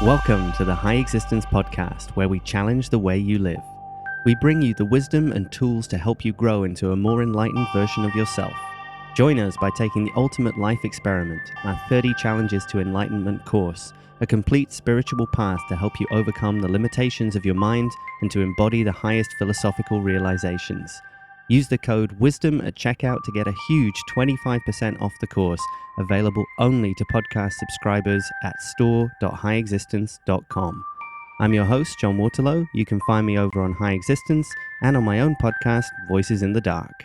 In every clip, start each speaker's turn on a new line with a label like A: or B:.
A: Welcome to the High Existence Podcast, where we challenge the way you live. We bring you the wisdom and tools to help you grow into a more enlightened version of yourself. Join us by taking the Ultimate Life Experiment, our 30 Challenges to Enlightenment course, a complete spiritual path to help you overcome the limitations of your mind and to embody the highest philosophical realizations. Use the code WISDOM at checkout to get a huge 25% off the course, available only to podcast subscribers at store.highexistence.com. I'm your host, John Waterlow. You can find me over on High Existence and on my own podcast, Voices in the Dark.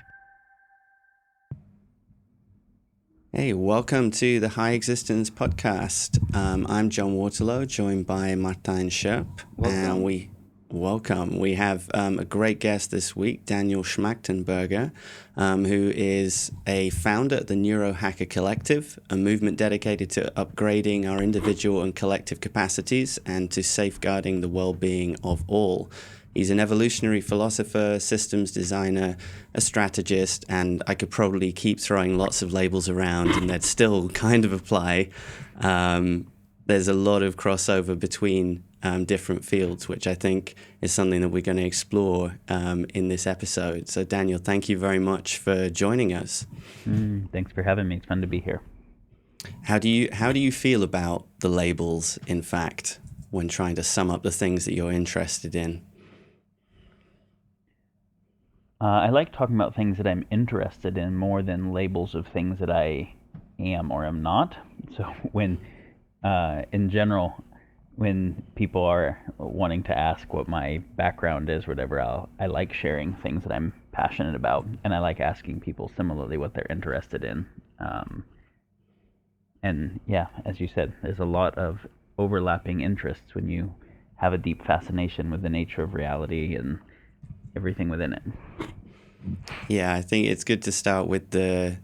A: Hey, welcome to the High Existence Podcast. I'm John Waterlow, joined by Martijn Scherp.
B: Welcome.
A: And we have a great guest this week, Daniel Schmachtenberger, who is a founder of the Neurohacker Collective, a movement dedicated to upgrading our individual and collective capacities and to safeguarding the well-being of all. He's an evolutionary philosopher, systems designer, a strategist, and I could probably keep throwing lots of labels around and they'd still kind of apply. There's a lot of crossover between different fields, which I think is something that we're going to explore in this episode. So Daniel, thank you very much for joining us.
B: Thanks for having me. It's fun to be here.
A: How do you feel about the labels, in fact, when trying to sum up the things that you're interested in?
B: I like talking about things that I'm interested in more than labels of things that I am or am not. So when, in general, when people are wanting to ask what my background is, whatever, I like sharing things that I'm passionate about, and I like asking people similarly what they're interested in. And yeah, as you said, there's a lot of overlapping interests when you have a deep fascination with the nature of reality and everything within it.
A: Yeah, I think it's good to start with the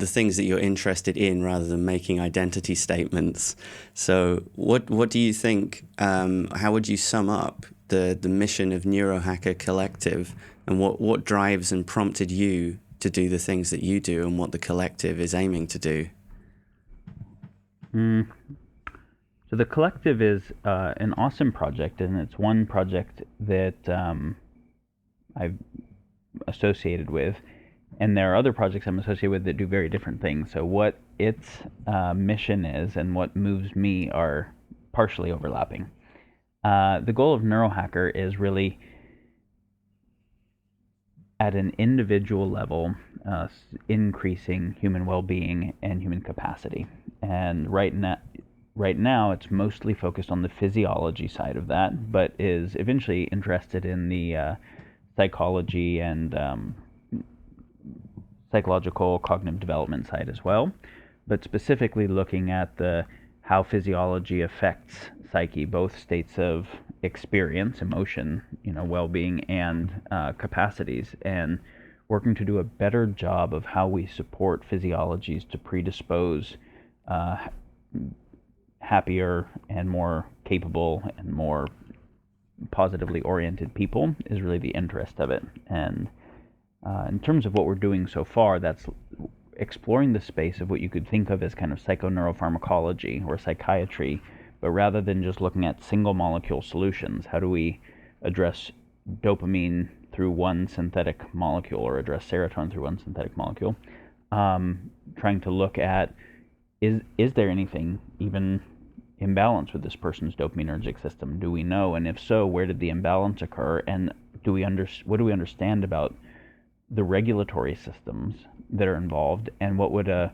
A: things that you're interested in rather than making identity statements. So what do you think, how would you sum up the mission of Neurohacker Collective, and what drives and prompted you to do the things that you do and what the collective is aiming to do?
B: So the collective is an awesome project, and it's one project that I've associated with, and there are other projects I'm associated with that do very different things. So what its mission is and what moves me are partially overlapping. The goal of Neurohacker is really at an individual level, increasing human well-being and human capacity. And right now it's mostly focused on the physiology side of that, but is eventually interested in the psychology and psychological cognitive development side as well, but specifically looking at how physiology affects psyche, both states of experience, emotion, well-being, and capacities, and working to do a better job of how we support physiologies to predispose happier and more capable and more positively oriented people is really the interest of it. And in terms of what we're doing so far, that's exploring the space of what you could think of as kind of psychoneuropharmacology or psychiatry, but rather than just looking at single molecule solutions, how do we address dopamine through one synthetic molecule or address serotonin through one synthetic molecule, trying to look at is there anything even imbalance with this person's dopaminergic system? Do we know? And if so, where did the imbalance occur? And what do we understand about the regulatory systems that are involved? And what would a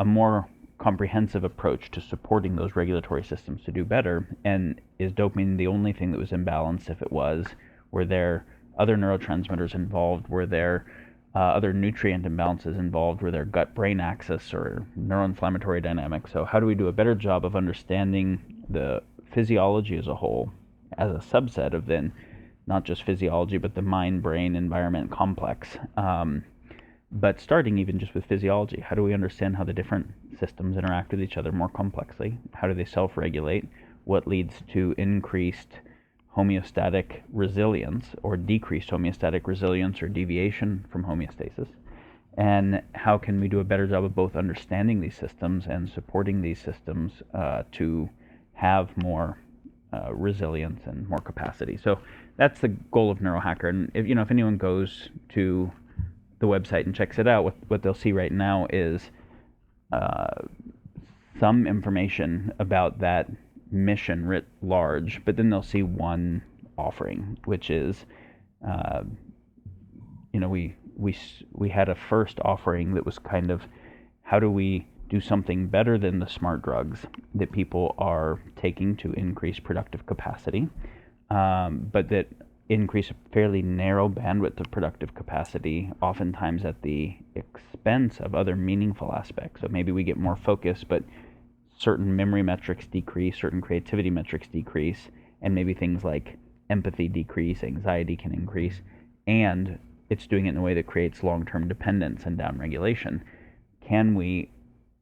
B: more comprehensive approach to supporting those regulatory systems to do better? And is dopamine the only thing that was imbalanced? If it was, were there other neurotransmitters involved? Were there other nutrient imbalances involved? Were there gut-brain axis or neuroinflammatory dynamics? So how do we do a better job of understanding the physiology as a whole, as a subset of then not just physiology, but the mind-brain environment complex? But starting even just with physiology, how do we understand how the different systems interact with each other more complexly? How do they self-regulate? What leads to increased homeostatic resilience or decreased homeostatic resilience or deviation from homeostasis? And how can we do a better job of both understanding these systems and supporting these systems to have more resilience and more capacity. So that's the goal of Neurohacker. And if anyone goes to the website and checks it out, what they'll see right now is some information about that mission writ large, but then they'll see one offering, which is, we had a first offering that was kind of, how do we do something better than the smart drugs that people are taking to increase productive capacity, but that increase a fairly narrow bandwidth of productive capacity, oftentimes at the expense of other meaningful aspects. So maybe we get more focus, but certain memory metrics decrease, certain creativity metrics decrease, and maybe things like empathy decrease, anxiety can increase, and it's doing it in a way that creates long-term dependence and downregulation. Can we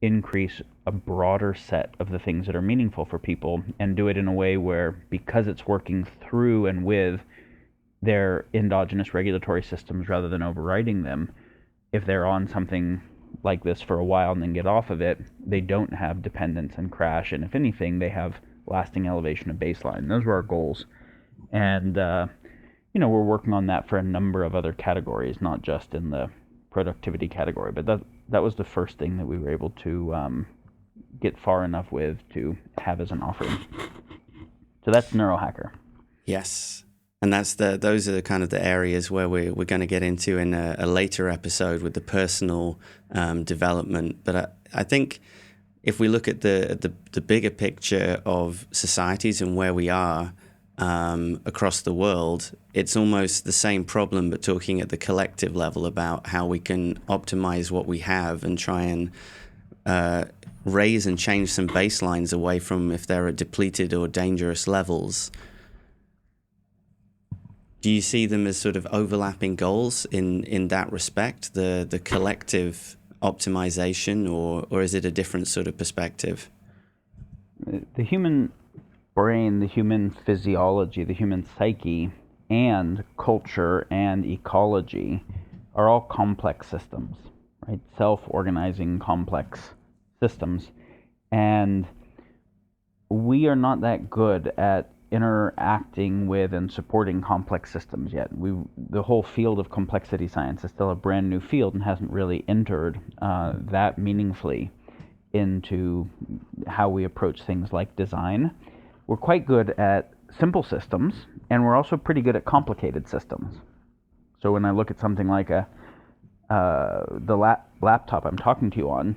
B: increase a broader set of the things that are meaningful for people and do it in a way where, because it's working through and with their endogenous regulatory systems rather than overriding them, if they're on something like this for a while and then get off of it, they don't have dependence and crash, and if anything, they have lasting elevation of baseline. Those were our goals. And we're working on that for a number of other categories, not just in the productivity category, but that was the first thing that we were able to get far enough with to have as an offering. So that's Neurohacker.
A: Yes. And those are kind of the areas where we're going to get into in a later episode with the personal development. But I think if we look at the bigger picture of societies and where we are across the world, it's almost the same problem, but talking at the collective level about how we can optimize what we have and try and raise and change some baselines away from if they're at depleted or dangerous levels. Do you see them as sort of overlapping goals in that respect, the collective optimization, or is it a different sort of perspective?
B: The human brain, the human physiology, the human psyche, and culture and ecology are all complex systems, right? Self-organizing complex systems. And we are not that good at interacting with and supporting complex systems yet. The whole field of complexity science is still a brand new field and hasn't really entered that meaningfully into how we approach things like design. We're quite good at simple systems, and we're also pretty good at complicated systems. So when I look at something like the laptop I'm talking to you on,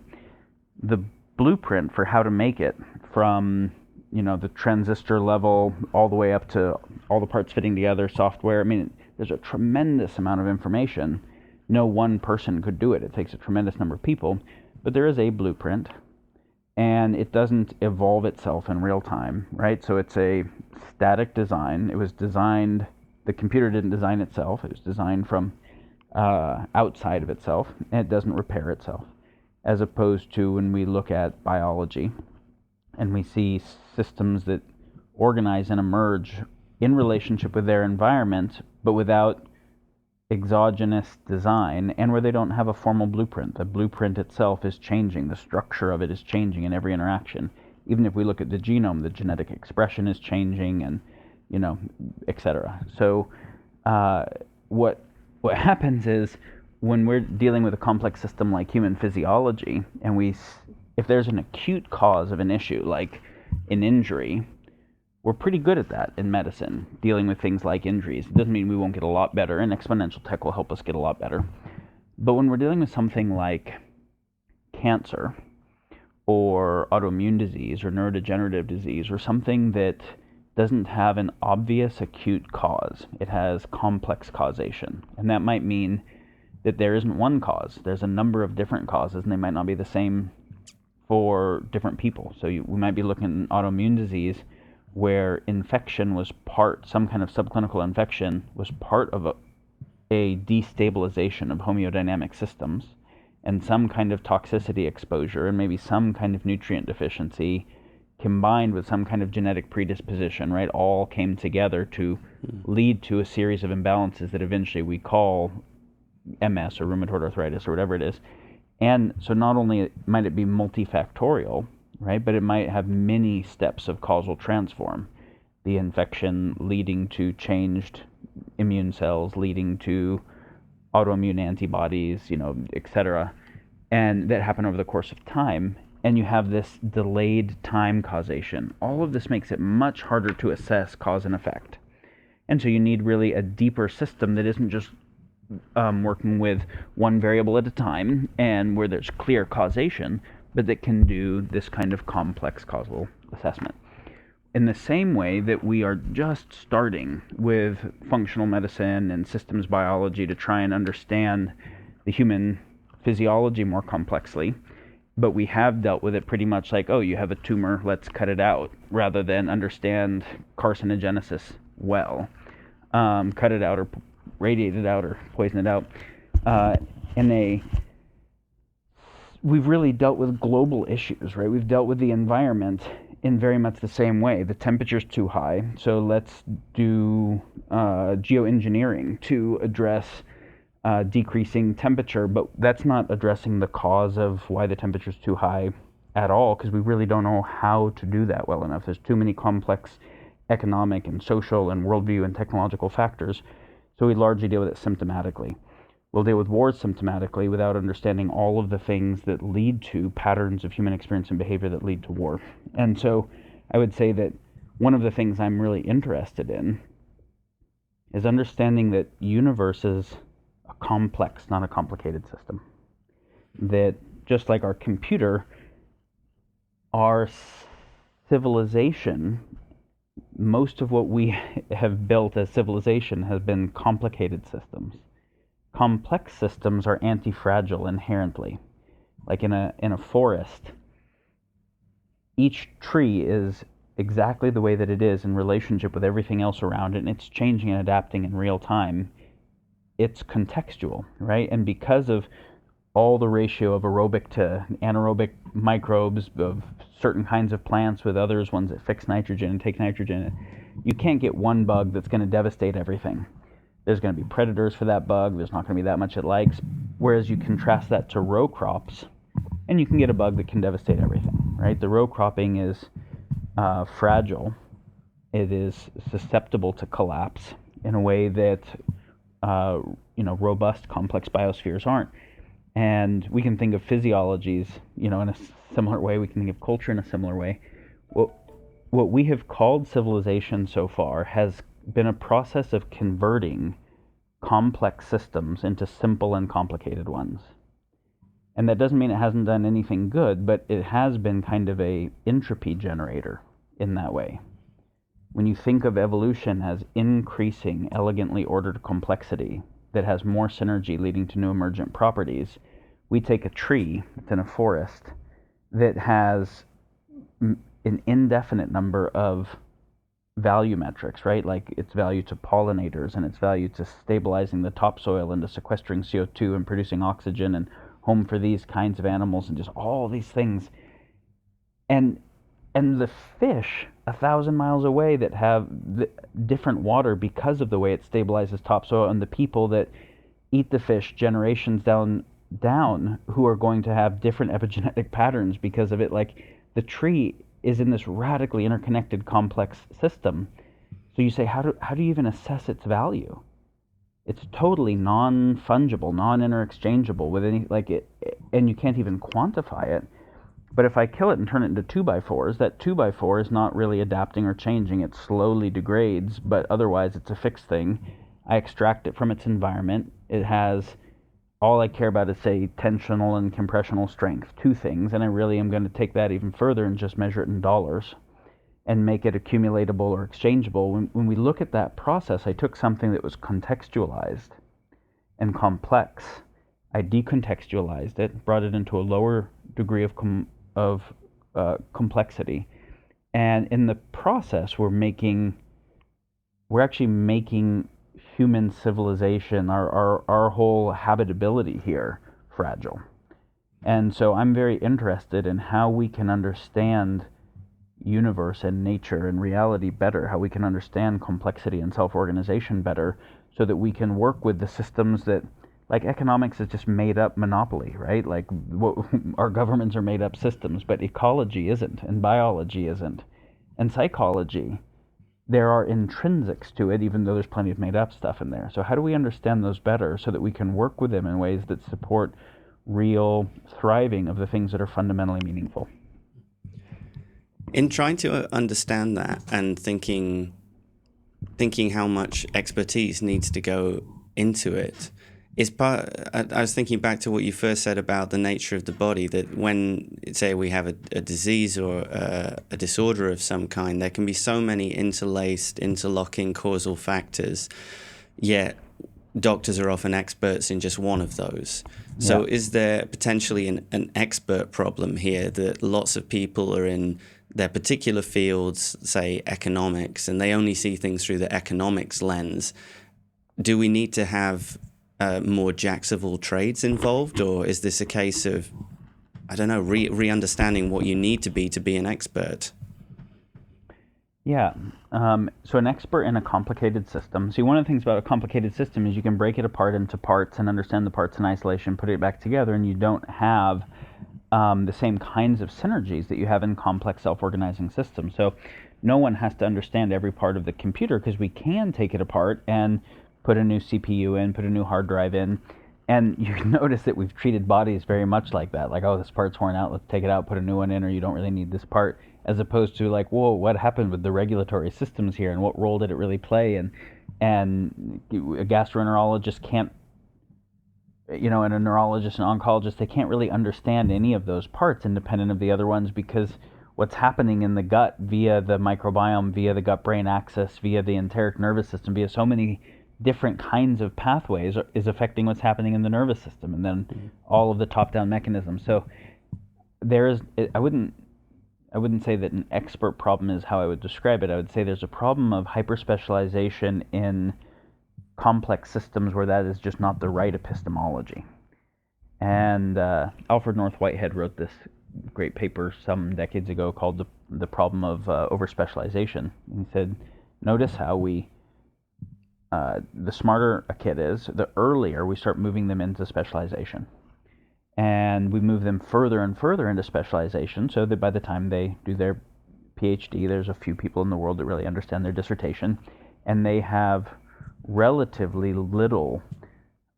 B: the blueprint for how to make it from the transistor level all the way up to all the parts fitting together, software. I mean, there's a tremendous amount of information. No one person could do it. It takes a tremendous number of people, but there is a blueprint, and it doesn't evolve itself in real time, right? So it's a static design. It was designed, the computer didn't design itself. It was designed from outside of itself, and it doesn't repair itself, as opposed to when we look at biology and we see systems that organize and emerge in relationship with their environment, but without exogenous design, and where they don't have a formal blueprint. The blueprint itself is changing. The structure of it is changing in every interaction. Even if we look at the genome, the genetic expression is changing, and etc. So what happens is, when we're dealing with a complex system like human physiology, and if there's an acute cause of an issue, like an injury, we're pretty good at that in medicine, dealing with things like injuries. It doesn't mean we won't get a lot better, and exponential tech will help us get a lot better. But when we're dealing with something like cancer, or autoimmune disease, or neurodegenerative disease, or something that doesn't have an obvious acute cause, it has complex causation. And that might mean that there isn't one cause. There's a number of different causes, and they might not be the same for different people. So we might be looking at autoimmune disease where infection was some kind of subclinical infection was part of a destabilization of homeodynamic systems, and some kind of toxicity exposure, and maybe some kind of nutrient deficiency combined with some kind of genetic predisposition, right, all came together to lead to a series of imbalances that eventually we call MS or rheumatoid arthritis or whatever it is. And so not only might it be multifactorial, right? But it might have many steps of causal transform. The infection leading to changed immune cells, leading to autoimmune antibodies, etc. And that happen over the course of time. And you have this delayed time causation. All of this makes it much harder to assess cause and effect. And so you need really a deeper system that isn't just working with one variable at a time and where there's clear causation, but that can do this kind of complex causal assessment. In the same way that we are just starting with functional medicine and systems biology to try and understand the human physiology more complexly, but we have dealt with it pretty much like, oh, you have a tumor, let's cut it out, rather than understand carcinogenesis well. Cut it out or radiate it out or poison it out. We've really dealt with global issues, right? We've dealt with the environment in very much the same way. The temperature's too high, so let's do geoengineering to address decreasing temperature, but that's not addressing the cause of why the temperature's too high at all, because we really don't know how to do that well enough. There's too many complex economic and social and worldview and technological factors, so we largely deal with it symptomatically. We'll deal with wars symptomatically without understanding all of the things that lead to patterns of human experience and behavior that lead to war. And so I would say that one of the things I'm really interested in is understanding that universe is a complex, not a complicated system. That just like our computer, our civilization, most of what we have built as civilization has been complicated systems. Complex systems are anti-fragile inherently. Like in a forest, each tree is exactly the way that it is in relationship with everything else around it, and it's changing and adapting in real time. It's contextual, right? And because of all the ratio of aerobic to anaerobic microbes of certain kinds of plants with others, ones that fix nitrogen and take nitrogen, you can't get one bug that's going to devastate everything. There's going to be predators for that bug. There's not going to be that much it likes. Whereas you contrast that to row crops, and you can get a bug that can devastate everything, right? The row cropping is fragile. It is susceptible to collapse in a way that robust, complex biospheres aren't. And we can think of physiologies, in a similar way. We can think of culture in a similar way. What we have called civilization so far has been a process of converting complex systems into simple and complicated ones. And that doesn't mean it hasn't done anything good, but it has been kind of a entropy generator in that way. When you think of evolution as increasing elegantly ordered complexity that has more synergy leading to new emergent properties, we take a tree that's in a forest that has an indefinite number of value metrics, right? Like its value to pollinators and its value to stabilizing the topsoil and to sequestering CO2 and producing oxygen and home for these kinds of animals and just all these things. And the fish 1,000 miles away that have different water because of the way it stabilizes topsoil, and the people that eat the fish generations down who are going to have different epigenetic patterns because of it. Like the tree is in this radically interconnected complex system. So you say, how do you even assess its value? It's totally non-fungible, non-interchangeable with any, and you can't even quantify it. But if I kill it and turn it into 2x4s, that 2x4 is not really adapting or changing. It slowly degrades, but otherwise it's a fixed thing. I extract it from its environment. It has, all I care about is, say, tensional and compressional strength, two things, and I really am going to take that even further and just measure it in dollars and make it accumulatable or exchangeable. When we look at that process, I took something that was contextualized and complex, I decontextualized it, brought it into a lower degree of complexity, and in the process we're actually making human civilization, our whole habitability here, fragile. And so I'm very interested in how we can understand universe and nature and reality better, how we can understand complexity and self-organization better, so that we can work with the systems that, like economics is just made up monopoly, right? Like our governments are made up systems, but ecology isn't, and biology isn't, and psychology. There are intrinsics to it, even though there's plenty of made up stuff in there. So how do we understand those better so that we can work with them in ways that support real thriving of the things that are fundamentally meaningful?
A: In trying to understand that and thinking how much expertise needs to go into it, I was thinking back to what you first said about the nature of the body, that when, say, we have a disease or a disorder of some kind, there can be so many interlaced, interlocking causal factors, yet doctors are often experts in just one of those. So is there potentially an expert problem here, that lots of people are in their particular fields, say economics, and they only see things through the economics lens? Do we need to have more jacks of all trades involved, or is this a case of, I don't know, re-understanding what you need to be an expert?
B: Yeah. So an expert in a complicated system. See, one of the things about a complicated system is you can break it apart into parts and understand the parts in isolation, put it back together, and you don't have the same kinds of synergies that you have in complex self-organizing systems. So no one has to understand every part of the computer, because we can take it apart and put a new CPU in, put a new hard drive in, and you notice that we've treated bodies very much like that. Like, oh, this part's worn out, let's take it out, put a new one in, or you don't really need this part, as opposed to like, whoa, what happened with the regulatory systems here, and what role did it really play? And a gastroenterologist can't, and a neurologist and oncologist, they can't really understand any of those parts independent of the other ones, because what's happening in the gut via the microbiome, via the gut-brain axis, via the enteric nervous system, via so many different kinds of pathways is affecting what's happening in the nervous system, and then all of the top-down mechanisms. So I wouldn't say that an expert problem is how I would describe it. I would say there's a problem of hyperspecialization in complex systems where that is just not the right epistemology. And Alfred North Whitehead wrote this great paper some decades ago called the problem of overspecialization. He said, notice how the smarter a kid is, the earlier we start moving them into specialization. And we move them further and further into specialization, so that by the time they do their PhD, there's a few people in the world that really understand their dissertation, and they have relatively little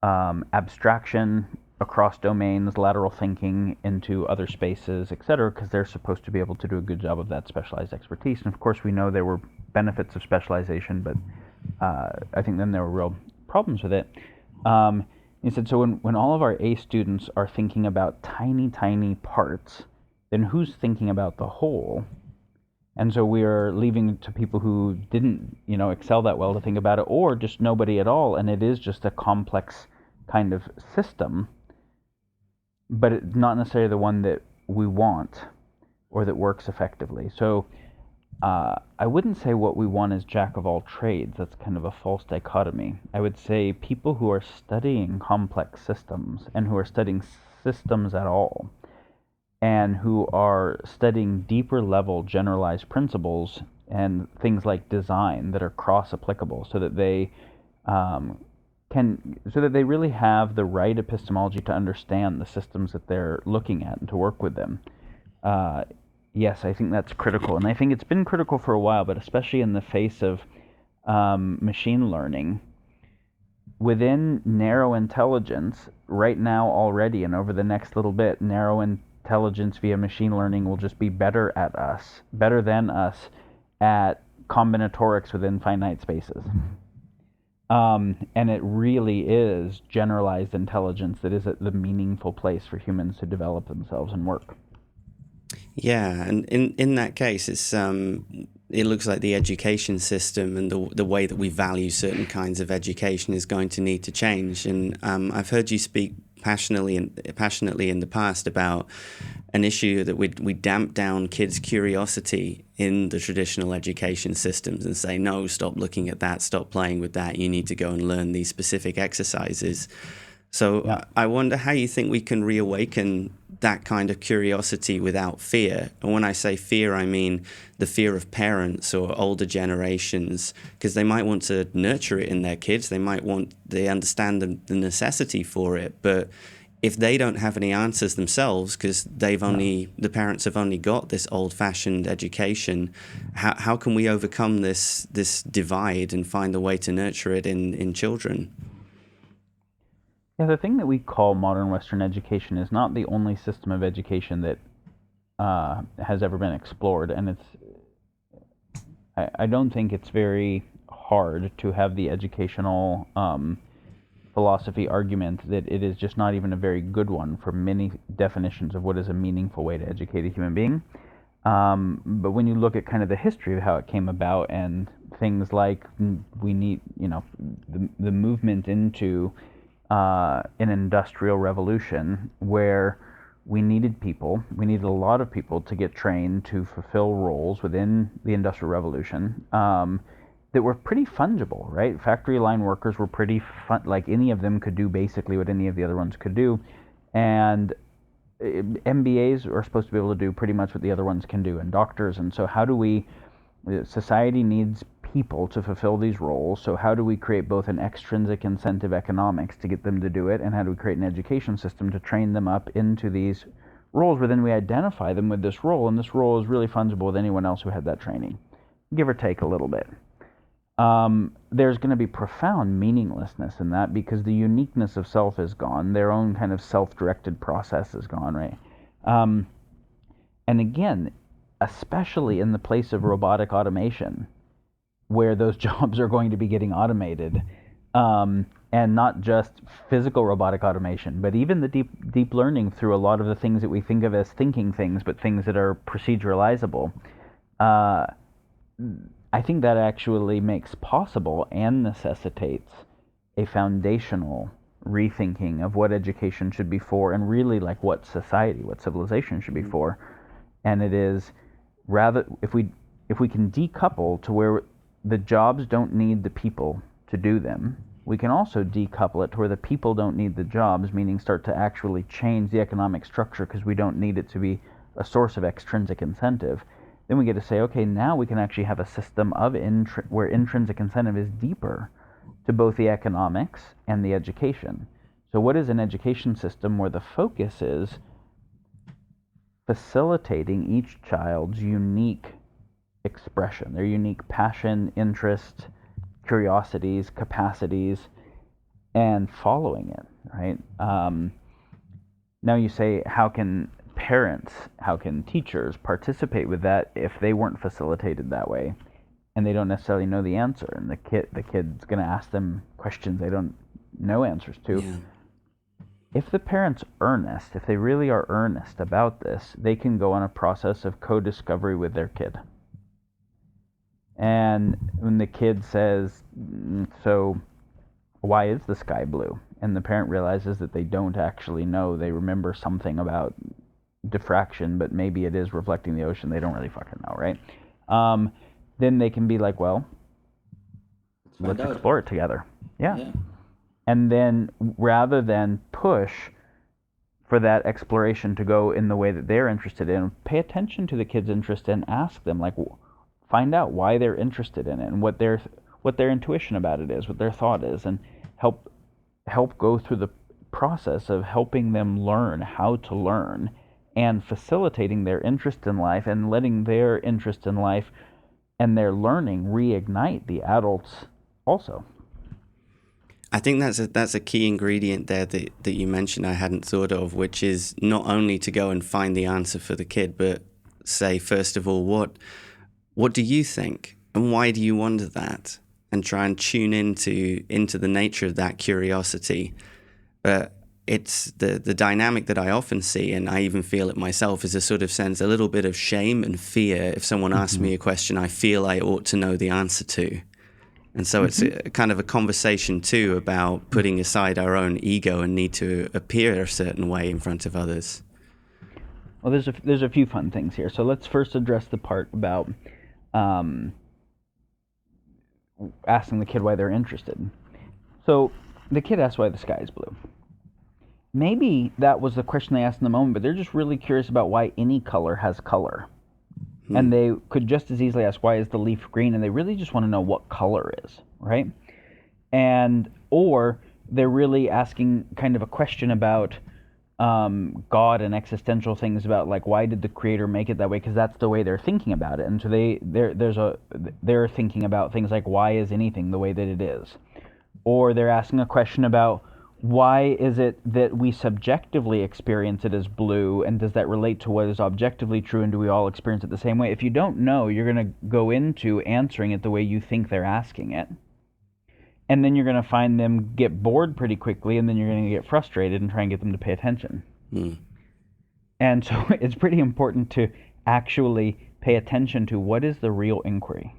B: abstraction across domains, lateral thinking into other spaces, etc., because they're supposed to be able to do a good job of that specialized expertise. And of course, we know there were benefits of specialization, but I think then there were real problems with it. He said, so when all of our A students are thinking about tiny, tiny parts, then who's thinking about the whole? And so we are leaving to people who didn't, excel that well to think about it, or just nobody at all, and it is just a complex kind of system, but it's not necessarily the one that we want or that works effectively. So I wouldn't say what we want is jack of all trades. That's kind of a false dichotomy. I would say people who are studying complex systems, and who are studying systems at all, and who are studying deeper level generalized principles and things like design that are cross-applicable, so that they really have the right epistemology to understand the systems that they're looking at and to work with them. Yes, I think that's critical, and I think it's been critical for a while, but especially in the face of machine learning. Within narrow intelligence, right now already, and over the next little bit, narrow intelligence via machine learning will just be better than us at combinatorics within finite spaces. And it really is generalized intelligence that is at the meaningful place for humans to develop themselves and work.
A: Yeah, and in that case, it looks like the education system and the way that we value certain kinds of education is going to need to change. And I've heard you speak passionately in the past about an issue that we damp down kids' curiosity in the traditional education systems and say, no, stop looking at that, stop playing with that. You need to go and learn these specific exercises. So yeah. I wonder how you think we can reawaken that kind of curiosity without fear. And when I say fear, I mean the fear of parents or older generations, because they might want to nurture it in their kids. They understand the necessity for it. But if they don't have any answers themselves, because the parents have only got this old-fashioned education, how can we overcome this divide and find a way to nurture it in children?
B: Yeah, the thing that we call modern Western education is not the only system of education that has ever been explored, and I don't think it's very hard to have the educational philosophy argument that it is just not even a very good one for many definitions of what is a meaningful way to educate a human being. But when you look at kind of the history of how it came about and things like we need, the movement into an industrial revolution where we needed a lot of people to get trained to fulfill roles within the Industrial Revolution that were pretty fungible, right? Factory line workers were pretty fun, like any of them could do basically what any of the other ones could do. And MBAs are supposed to be able to do pretty much what the other ones can do, and doctors. And so society needs people to fulfill these roles, so how do we create both an extrinsic incentive economics to get them to do it, and how do we create an education system to train them up into these roles where then we identify them with this role, and this role is really fungible with anyone else who had that training, give or take a little bit. There's going to be profound meaninglessness in that because the uniqueness of self is gone, their own kind of self-directed process is gone, right? And again, especially in the place of robotic automation, where those jobs are going to be getting automated, and not just physical robotic automation, but even the deep learning through a lot of the things that we think of as thinking things, but things that are proceduralizable. I think that actually makes possible and necessitates a foundational rethinking of what education should be for, and really like what civilization should be for. And it is rather, if we can decouple to where the jobs don't need the people to do them, we can also decouple it to where the people don't need the jobs, meaning start to actually change the economic structure because we don't need it to be a source of extrinsic incentive. Then we get to say, okay, now we can actually have a system of where intrinsic incentive is deeper to both the economics and the education. So what is an education system where the focus is facilitating each child's unique expression, their unique passion, interest, curiosities, capacities, and following it, right? Now you say, how can parents, how can teachers participate with that if they weren't facilitated that way and they don't necessarily know the answer, and the kid's going to ask them questions they don't know answers to? Yeah. If the parent's earnest, if they really are earnest about this, they can go on a process of co-discovery with their kid. And when the kid says, so why is the sky blue? And the parent realizes that they don't actually know. They remember something about diffraction, but maybe it is reflecting the ocean. They don't really fucking know, right? Then they can be like, well, let's explore it together. Yeah. And then rather than push for that exploration to go in the way that they're interested in, pay attention to the kid's interest and ask them, like, find out why they're interested in it and what their intuition about it is, what their thought is, and help go through the process of helping them learn how to learn and facilitating their interest in life and letting their interest in life and their learning reignite the adults also.
A: I think that's a key ingredient there that you mentioned I hadn't thought of, which is not only to go and find the answer for the kid, but say, first of all, what do you think? And why do you wonder that? And try and tune into the nature of that curiosity. It's the dynamic that I often see, and I even feel it myself, is a sort of sense, a little bit of shame and fear. If someone asks me a question I feel I ought to know the answer to. And so it's a kind of a conversation too about putting aside our own ego and need to appear a certain way in front of others.
B: Well, there's a few fun things here. So let's first address the part about asking the kid why they're interested. So the kid asks why the sky is blue. maybe that was the question they asked in the moment, but they're just really curious about why any color has color. And they could just as easily ask, why is the leaf green? And they really just want to know what color is, right? Or they're really asking kind of a question about God and existential things, about like, why did the creator make it that way? Because that's the way they're thinking about it. And so they're thinking about things like, why is anything the way that it is? Or they're asking a question about, why is it that we subjectively experience it as blue, and does that relate to what is objectively true, and do we all experience it the same way? If you don't know, you're going to go into answering it the way you think they're asking it. And then you're going to find them get bored pretty quickly, and then you're going to get frustrated and try and get them to pay attention. And so it's pretty important to actually pay attention to what is the real inquiry.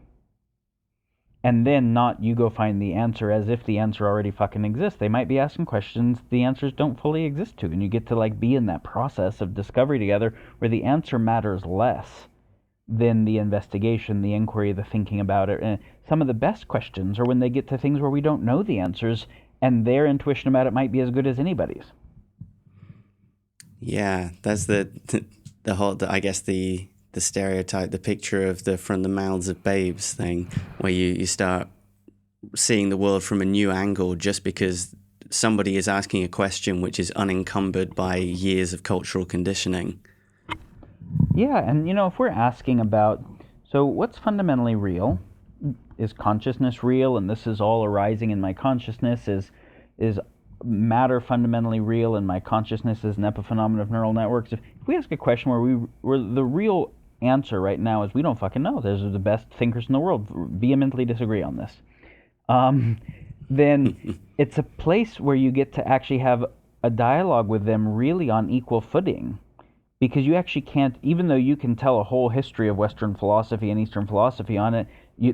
B: And then not you go find the answer as if the answer already fucking exists. They might be asking questions the answers don't fully exist to, and you get to like be in that process of discovery together where the answer matters less than the investigation, the inquiry, the thinking about it. And some of the best questions are when they get to things where we don't know the answers, and their intuition about it might be as good as anybody's.
A: Yeah, that's the whole, I guess the stereotype, the picture of the from the mouths of babes thing, where you start seeing the world from a new angle just because somebody is asking a question which is unencumbered by years of cultural conditioning.
B: Yeah, and if we're asking about, so what's fundamentally real? Is consciousness real? And this is all arising in my consciousness. Is matter fundamentally real, and my consciousness is an epiphenomenon of neural networks? If we ask a question where the real answer right now is we don't fucking know, those are the best thinkers in the world, vehemently disagree on this, then it's a place where you get to actually have a dialogue with them really on equal footing. Because you actually can't, even though you can tell a whole history of Western philosophy and Eastern philosophy on it,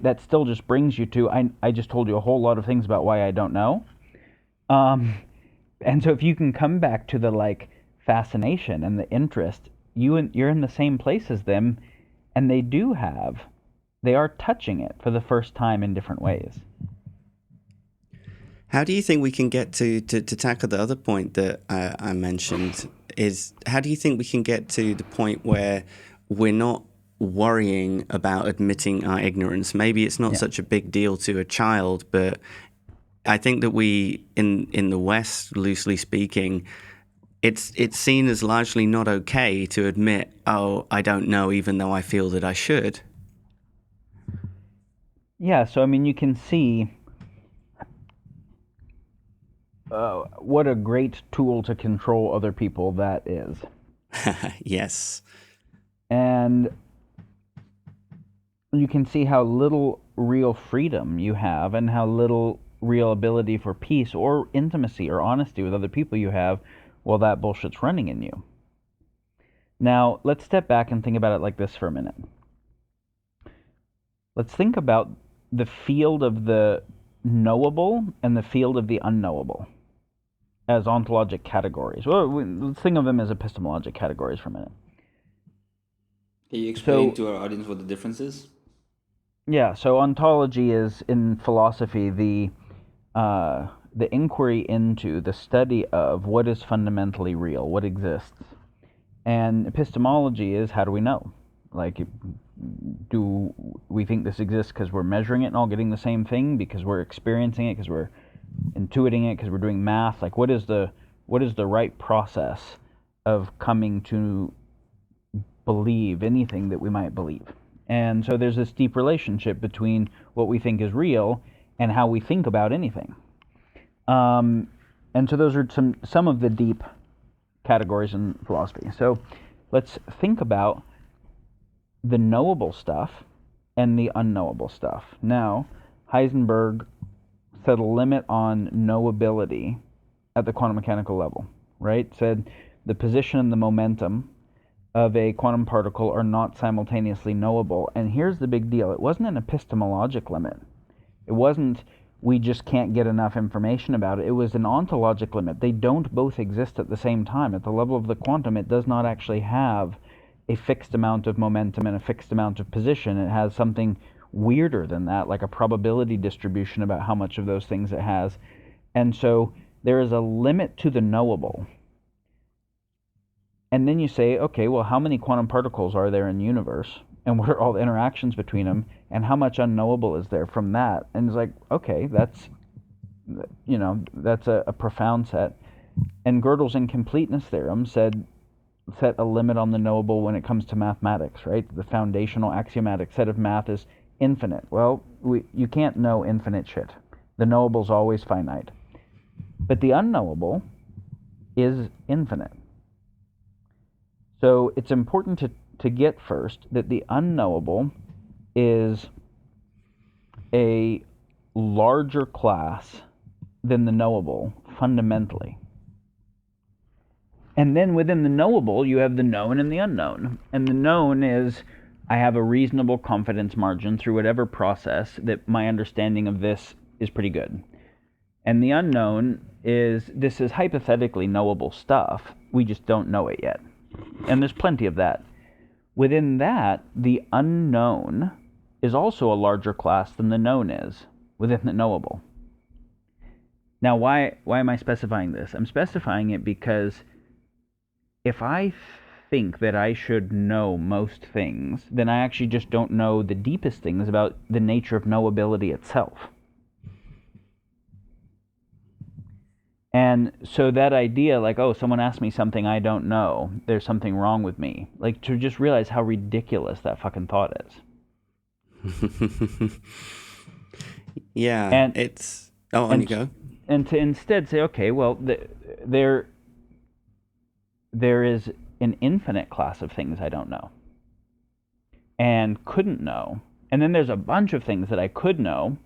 B: that still just brings you to, I just told you a whole lot of things about why I don't know. And so if you can come back to the like fascination and the interest, you're in the same place as them, and they are touching it for the first time in different ways.
A: How do you think we can get to tackle the other point that I mentioned, is how do you think we can get to the point where we're not worrying about admitting our ignorance? Maybe it's not such a big deal to a child, but I think that we, in the West, loosely speaking, it's seen as largely not okay to admit, oh, I don't know, even though I feel that I should.
B: Yeah, so I mean, you can see what a great tool to control other people that is.
A: Yes.
B: And you can see how little real freedom you have, and how little real ability for peace or intimacy or honesty with other people you have while that bullshit's running in you. Now, let's step back and think about it like this for a minute. Let's think about the field of the knowable and the field of the unknowable as ontologic categories. Well, let's think of them as epistemologic categories for a minute.
C: Can you explain to our audience what the difference is?
B: Yeah, so ontology is, in philosophy, the inquiry into the study of what is fundamentally real, what exists. And epistemology is, how do we know? Like, do we think this exists because we're measuring it and all getting the same thing, because we're experiencing it, because we're intuiting it, because we're doing math? Like, what is the right process of coming to believe anything that we might believe? And so there's this deep relationship between what we think is real and how we think about anything. And so those are some of the deep categories in philosophy. So let's think about the knowable stuff and the unknowable stuff. Now, Heisenberg set a limit on knowability at the quantum mechanical level, right? Said the position and the momentum of a quantum particle are not simultaneously knowable. And here's the big deal. It wasn't an epistemologic limit. It wasn't we just can't get enough information about it. It was an ontologic limit. They don't both exist at the same time. At the level of the quantum, it does not actually have a fixed amount of momentum and a fixed amount of position. It has something weirder than that, like a probability distribution about how much of those things it has. And so there is a limit to the knowable, And then you say, okay, well, how many quantum particles are there in the universe? And what are all the interactions between them? And how much unknowable is there from that? And it's like, okay, that's a profound set. And Gödel's incompleteness theorem set a limit on the knowable when it comes to mathematics, right? The foundational axiomatic set of math is infinite. Well, you can't know infinite shit. The knowable is always finite. But the unknowable is infinite. So it's important to get first that the unknowable is a larger class than the knowable, fundamentally. And then within the knowable, you have the known and the unknown. And the known is, I have a reasonable confidence margin through whatever process that my understanding of this is pretty good. And the unknown is, this is hypothetically knowable stuff. We just don't know it yet. And there's plenty of that. Within that, the unknown is also a larger class than the known is within the knowable. Now, why am I specifying this? I'm specifying it because if I think that I should know most things, then I actually just don't know the deepest things about the nature of knowability itself. And so that idea, like, oh, someone asked me something I don't know, there's something wrong with me, like, to just realize how ridiculous that fucking thought is.
A: Yeah,
B: and
A: it's... Oh, on you go.
B: And to instead say, okay, well, there is an infinite class of things I don't know and couldn't know. And then there's a bunch of things that I could know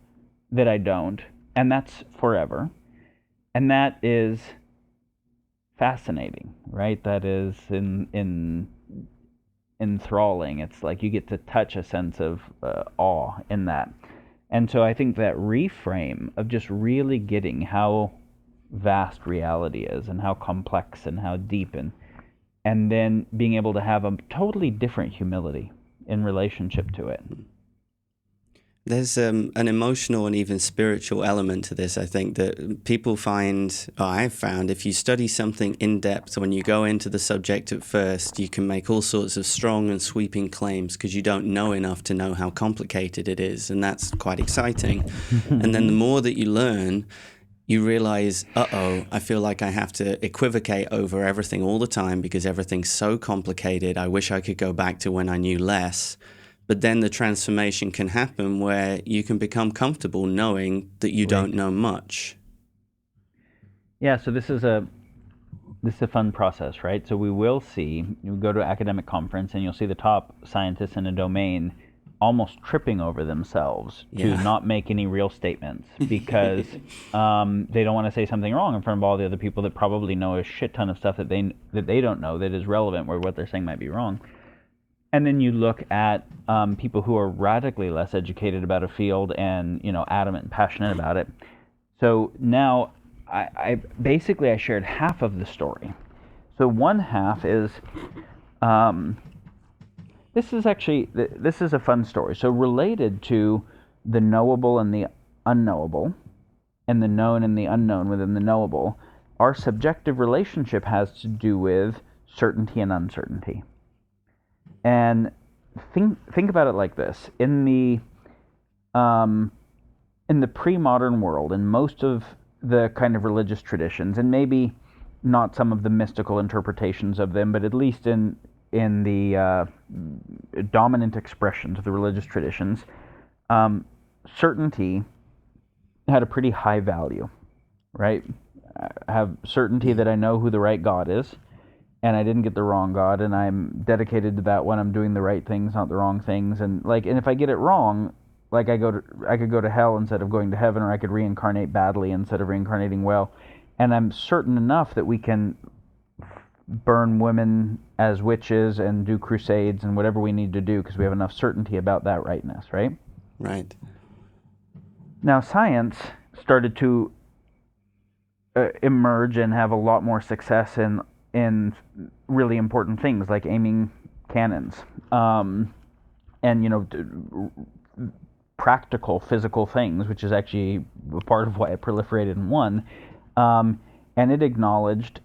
B: that I don't, and that's forever. And that is fascinating, right? That is enthralling. It's like you get to touch a sense of awe in that. And so I think that reframe of just really getting how vast reality is and how complex and how deep, and then being able to have a totally different humility in relationship to it.
A: There's an emotional and even spiritual element to this, I think, that people find, or I've found, if you study something in depth, when you go into the subject at first, you can make all sorts of strong and sweeping claims because you don't know enough to know how complicated it is, and that's quite exciting. And then the more that you learn, you realize, I feel like I have to equivocate over everything all the time because everything's so complicated. I wish I could go back to when I knew less. But then the transformation can happen where you can become comfortable knowing that you don't know much.
B: Yeah, so this is a fun process, right? So we will see, you go to an academic conference and you'll see the top scientists in a domain almost tripping over themselves to not make any real statements because they don't want to say something wrong in front of all the other people that probably know a shit ton of stuff that they don't know that is relevant where what they're saying might be wrong. And then you look at people who are radically less educated about a field and, adamant and passionate about it. So now I basically shared half of the story. So one half is, this is a fun story. So related to the knowable and the unknowable, and the known and the unknown within the knowable, our subjective relationship has to do with certainty and uncertainty. And think about it like this: in the pre-modern world, in most of the kind of religious traditions, and maybe not some of the mystical interpretations of them, but at least in the dominant expressions of the religious traditions, certainty had a pretty high value, right? I have certainty that I know who the right God is, and I didn't get the wrong God, and I'm dedicated to that when I'm doing the right things, not the wrong things. And if I get it wrong, I could go to hell instead of going to heaven, or I could reincarnate badly instead of reincarnating well. And I'm certain enough that we can burn women as witches and do crusades and whatever we need to do because we have enough certainty about that rightness, right?
A: Right.
B: Now, science started to emerge and have a lot more success in really important things like aiming cannons, and practical physical things, which is actually part of why it proliferated and won. And it acknowledged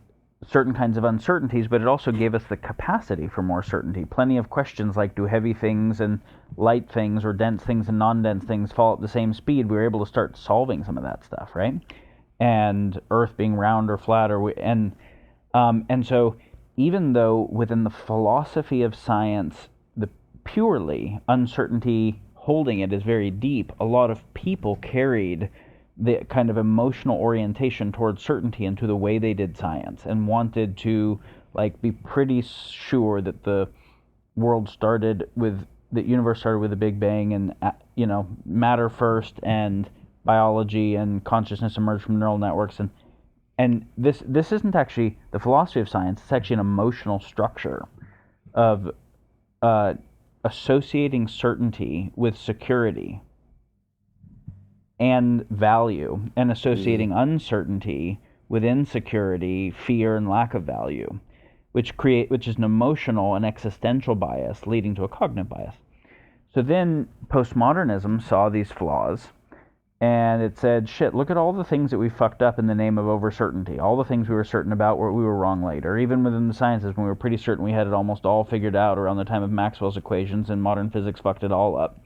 B: certain kinds of uncertainties, but it also gave us the capacity for more certainty. Plenty of questions like, do heavy things and light things, or dense things and non-dense things fall at the same speed? We were able to start solving some of that stuff, right? And Earth being round or flat, and so even though within the philosophy of science, the purely uncertainty holding it is very deep, a lot of people carried the kind of emotional orientation towards certainty into the way they did science, and wanted to be pretty sure that the universe started with a big bang, and matter first, and biology and consciousness emerged from neural networks, and this isn't actually the philosophy of science. It's actually an emotional structure of associating certainty with security and value, and associating uncertainty with insecurity, fear, and lack of value, which is an emotional and existential bias leading to a cognitive bias. So then postmodernism saw these flaws, and it said, shit, look at all the things that we fucked up in the name of over-certainty. All the things we were certain about where we were wrong later. Even within the sciences, when we were pretty certain we had it almost all figured out around the time of Maxwell's equations, and modern physics fucked it all up.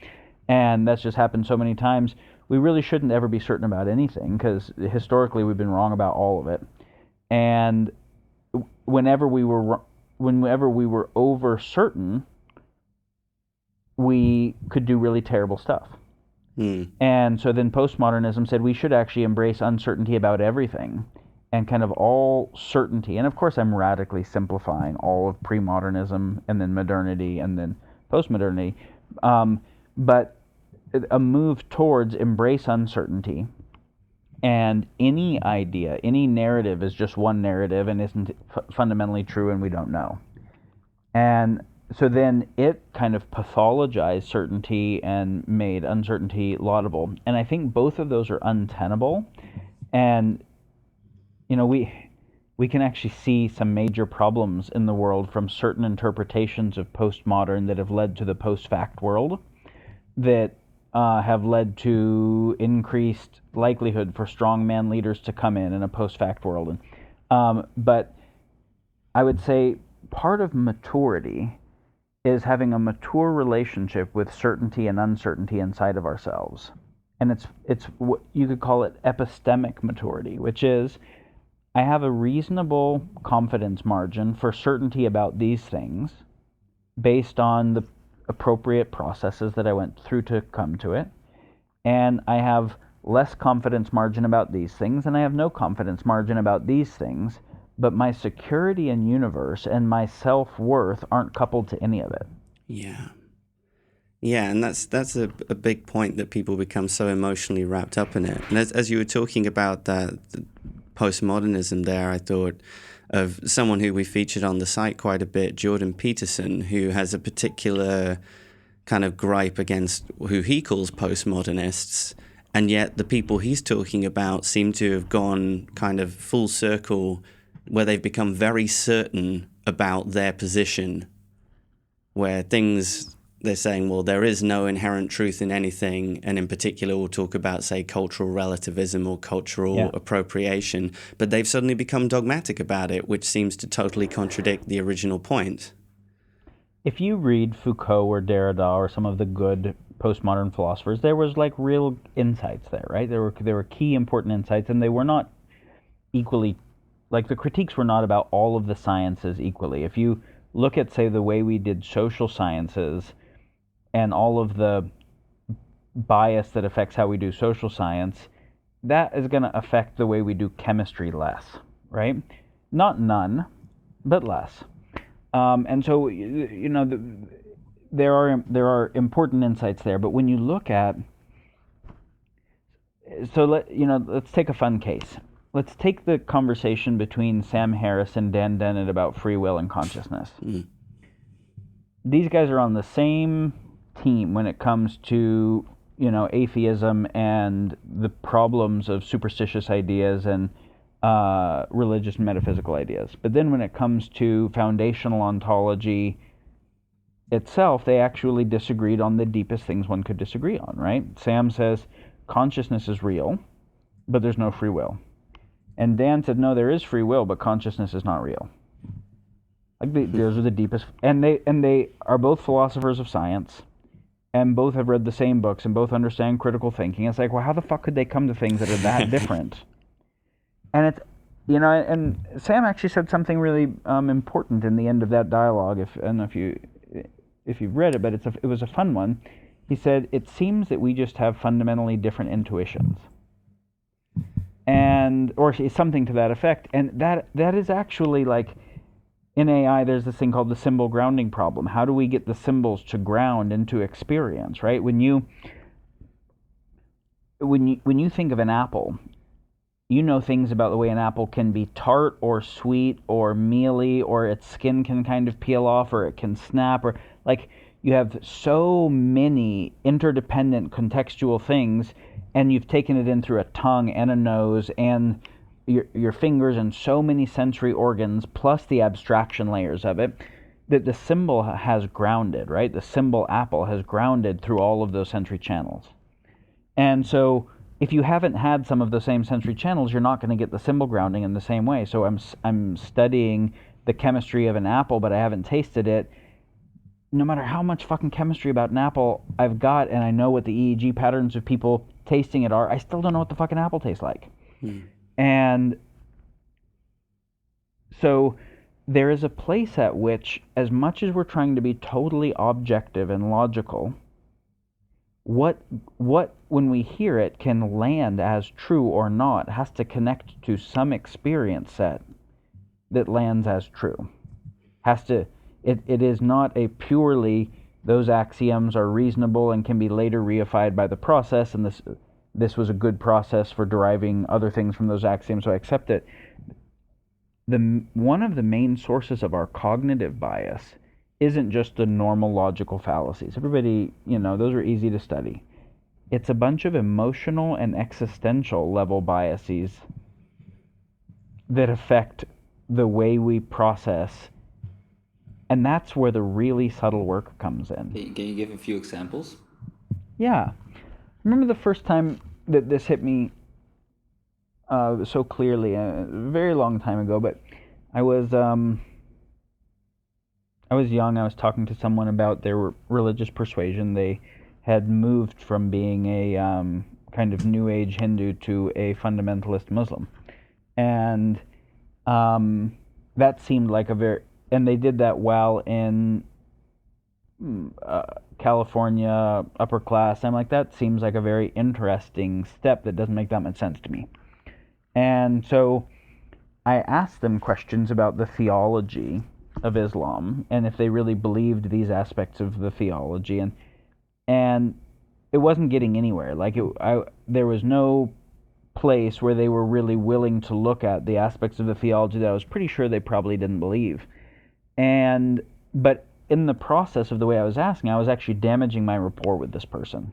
B: And that's just happened so many times. We really shouldn't ever be certain about anything, because historically we've been wrong about all of it. And whenever we were over certain, we could do really terrible stuff. And so then postmodernism said we should actually embrace uncertainty about everything, and kind of all certainty. And of course I'm radically simplifying all of pre-modernism, and then modernity, and then postmodernity. But a move towards embrace uncertainty, and any idea, any narrative is just one narrative and isn't fundamentally true, and we don't know. And so then it kind of pathologized certainty and made uncertainty laudable. And I think both of those are untenable. And, we can actually see some major problems in the world from certain interpretations of postmodern that have led to the post-fact world, that have led to increased likelihood for strongman leaders to come in a post-fact world. But I would say part of maturity is having a mature relationship with certainty and uncertainty inside of ourselves. And it's what you could call it epistemic maturity, which is, I have a reasonable confidence margin for certainty about these things based on the appropriate processes that I went through to come to it. And I have less confidence margin about these things, and I have no confidence margin about these things, but my security in universe and my self-worth aren't coupled to any of it.
A: Yeah. Yeah, and that's a big point, that people become so emotionally wrapped up in it. And as you were talking about that postmodernism there, I thought of someone who we featured on the site quite a bit, Jordan Peterson, who has a particular kind of gripe against who he calls postmodernists, and yet the people he's talking about seem to have gone kind of full circle, where they've become very certain about their position, where they're saying, well, there is no inherent truth in anything, and in particular we'll talk about, say, cultural relativism or cultural appropriation, but they've suddenly become dogmatic about it, which seems to totally contradict the original point.
B: If you read Foucault or Derrida or some of the good postmodern philosophers, there was real insights there, right? There were key important insights, and they were not equally, the critiques were not about all of the sciences equally. If you look at, say, the way we did social sciences and all of the bias that affects how we do social science, that is going to affect the way we do chemistry less, right? Not none, but less. And so, there are important insights there. But when you look at, let's take a fun case. Let's take the conversation between Sam Harris and Dan Dennett about free will and consciousness. These guys are on the same team when it comes to, atheism and the problems of superstitious ideas and religious and metaphysical ideas. But then when it comes to foundational ontology itself, they actually disagreed on the deepest things one could disagree on, right? Sam says consciousness is real, but there's no free will. And Dan said, no, there is free will, but consciousness is not real. Like those are the deepest, and they are both philosophers of science, and both have read the same books, and both understand critical thinking. It's like, well, how the fuck could they come to things that are that different? And it's, and Sam actually said something really important in the end of that dialogue. I don't know if you've read it, but it was a fun one. He said, it seems that we just have fundamentally different intuitions. Or something to that effect. And that is actually like, in AI, there's this thing called the symbol grounding problem. How do we get the symbols to ground into experience, right? When you think of an apple, you know things about the way an apple can be tart or sweet or mealy, or its skin can kind of peel off, or it can snap, or like you have so many interdependent contextual things, and you've taken it in through a tongue and a nose and your fingers and so many sensory organs, plus the abstraction layers of it, that the symbol has grounded, right? The symbol apple has grounded through all of those sensory channels. And so if you haven't had some of the same sensory channels, you're not going to get the symbol grounding in the same way. So I'm studying the chemistry of an apple, but I haven't tasted it. No matter how much fucking chemistry about an apple I've got, and I know what the EEG patterns of people tasting it are, I still don't know what the fucking apple tastes like. And so there is a place at which, as much as we're trying to be totally objective and logical, what when we hear it can land as true or not has to connect to some experience set that lands as true. It is not a purely those axioms are reasonable and can be later reified by the process, and this was a good process for deriving other things from those axioms, so I accept it. One of the main sources of our cognitive bias isn't just the normal logical fallacies. Everybody, those are easy to study. It's a bunch of emotional and existential level biases that affect the way we process, and that's where the really subtle work comes in.
C: Can you give a few examples?
B: Yeah. Remember the first time that this hit me so clearly, a very long time ago, but I was young. I was talking to someone about their religious persuasion. They had moved from being a kind of New Age Hindu to a fundamentalist Muslim, and that seemed like and they did that while in California, upper class. I'm like, that seems like a very interesting step that doesn't make that much sense to me. And so I asked them questions about the theology of Islam and if they really believed these aspects of the theology, and it wasn't getting anywhere. Like there was no place where they were really willing to look at the aspects of the theology that I was pretty sure they probably didn't believe. But in the process of the way I was asking, I was actually damaging my rapport with this person.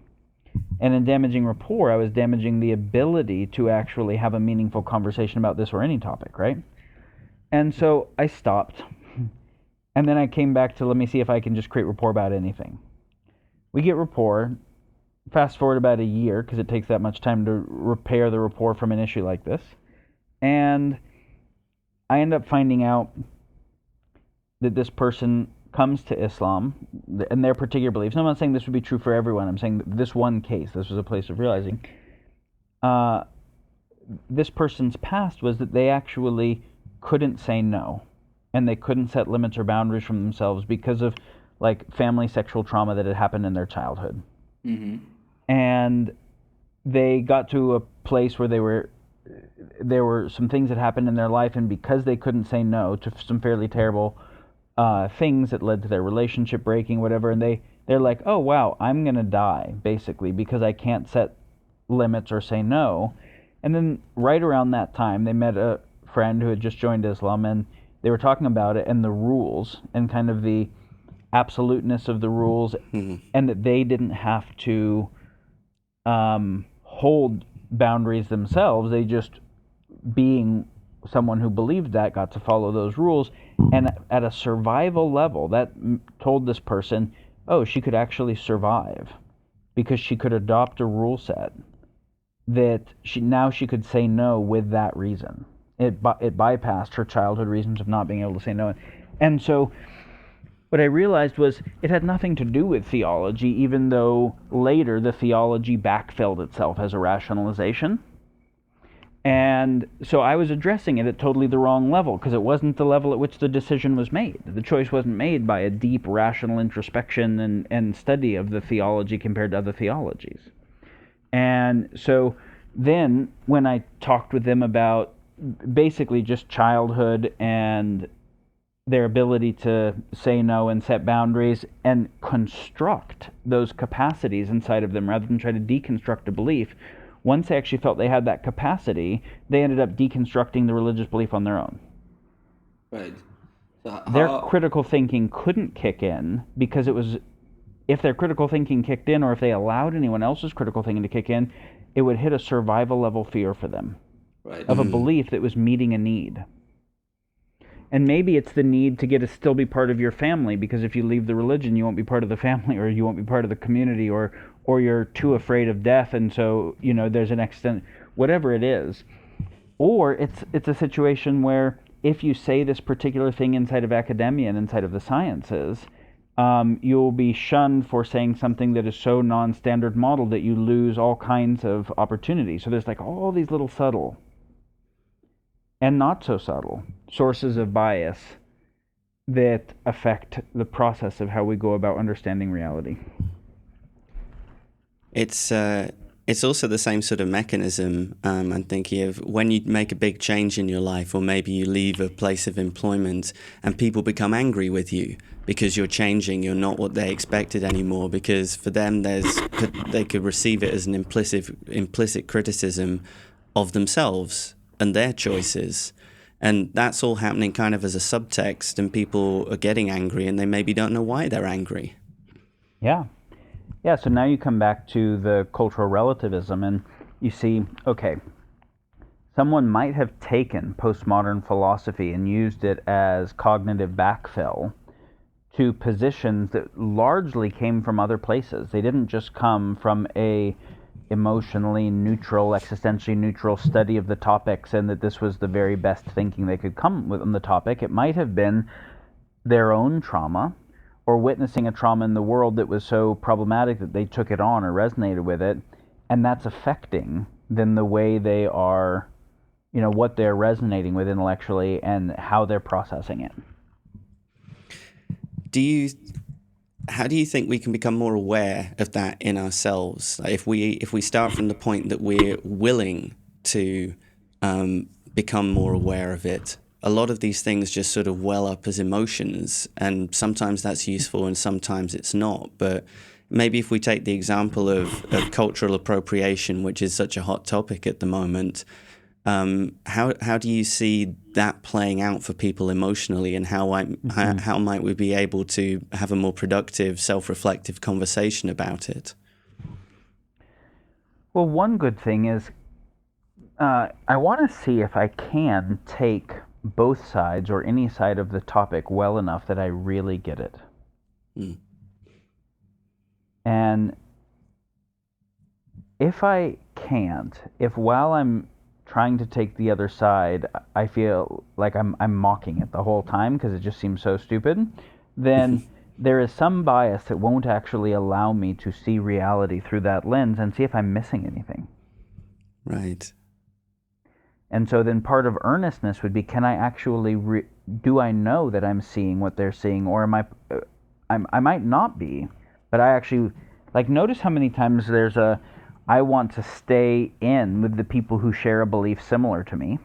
B: And in damaging rapport, I was damaging the ability to actually have a meaningful conversation about this or any topic, right? And so I stopped. And then I came back to, let me see if I can just create rapport about anything. We get rapport. Fast forward about a year, because it takes that much time to repair the rapport from an issue like this. And I end up finding out that this person comes to Islam and their particular beliefs. And I'm not saying this would be true for everyone. I'm saying that this one case, this was a place of realizing. This person's past was that they actually couldn't say no, and they couldn't set limits or boundaries from themselves because of like family sexual trauma that had happened in their childhood. Mm-hmm. And they got to a place where there were some things that happened in their life, and because they couldn't say no to some fairly terrible things that led to their relationship breaking, whatever, and they're like, oh wow, I'm gonna die basically because I can't set limits or say no. And then right around that time, they met a friend who had just joined Islam, and they were talking about it and the rules and kind of the absoluteness of the rules, and that they didn't have to hold boundaries themselves. They just, being someone who believed that, got to follow those rules. And at a survival level, that told this person, oh, she could actually survive because she could adopt a rule set that she could say no with that reason. It bypassed her childhood reasons of not being able to say no. And so what I realized was it had nothing to do with theology, even though later the theology backfilled itself as a rationalization. And so I was addressing it at totally the wrong level, because it wasn't the level at which the decision was made. The choice wasn't made by a deep rational introspection and study of the theology compared to other theologies. And so then when I talked with them about basically just childhood and their ability to say no and set boundaries and construct those capacities inside of them rather than try to deconstruct a belief, once they actually felt they had that capacity, they ended up deconstructing the religious belief on their own.
C: Right. So
B: Their critical thinking couldn't kick in because if their critical thinking kicked in, or if they allowed anyone else's critical thinking to kick in, it would hit a survival level fear for them.
C: Right.
B: Of a belief that was meeting a need. And maybe it's the need to still be part of your family, because if you leave the religion, you won't be part of the family, or you won't be part of the community, or you're too afraid of death, and so, there's an extent, whatever it is. Or it's a situation where if you say this particular thing inside of academia and inside of the sciences, you'll be shunned for saying something that is so non-standard model that you lose all kinds of opportunities. So there's like all these little subtle and not so subtle sources of bias that affect the process of how we go about understanding reality.
A: It's also the same sort of mechanism. I'm thinking of when you make a big change in your life, or maybe you leave a place of employment and people become angry with you because you're changing, you're not what they expected anymore, because for them they could receive it as an implicit criticism of themselves and their choices. And that's all happening kind of as a subtext, and people are getting angry and they maybe don't know why they're angry.
B: Yeah. Yeah, so now you come back to the cultural relativism and you see, okay, someone might have taken postmodern philosophy and used it as cognitive backfill to positions that largely came from other places. They didn't just come from a emotionally neutral, existentially neutral study of the topics, and that this was the very best thinking they could come with on the topic. It might have been their own trauma, or witnessing a trauma in the world that was so problematic that they took it on or resonated with it, and that's affecting then the way they are, what they're resonating with intellectually and how they're processing it.
A: How do you think we can become more aware of that in ourselves? Like if we start from the point that we're willing to become more aware of it, a lot of these things just sort of well up as emotions, and sometimes that's useful and sometimes it's not. But maybe if we take the example of cultural appropriation, which is such a hot topic at the moment, how do you see that playing out for people emotionally, and how might we be able to have a more productive, self-reflective conversation about it?
B: Well, one good thing is I want to see if I can take both sides or any side of the topic well enough that I really get it. And if I can't, if while I'm trying to take the other side, I feel like I'm mocking it the whole time because it just seems so stupid, then there is some bias that won't actually allow me to see reality through that lens and see if I'm missing anything.
A: Right.
B: And so then part of earnestness would be, can I actually, do I know that I'm seeing what they're seeing, or am I might not be, but I actually, notice how many times there's I want to stay in with the people who share a belief similar to me,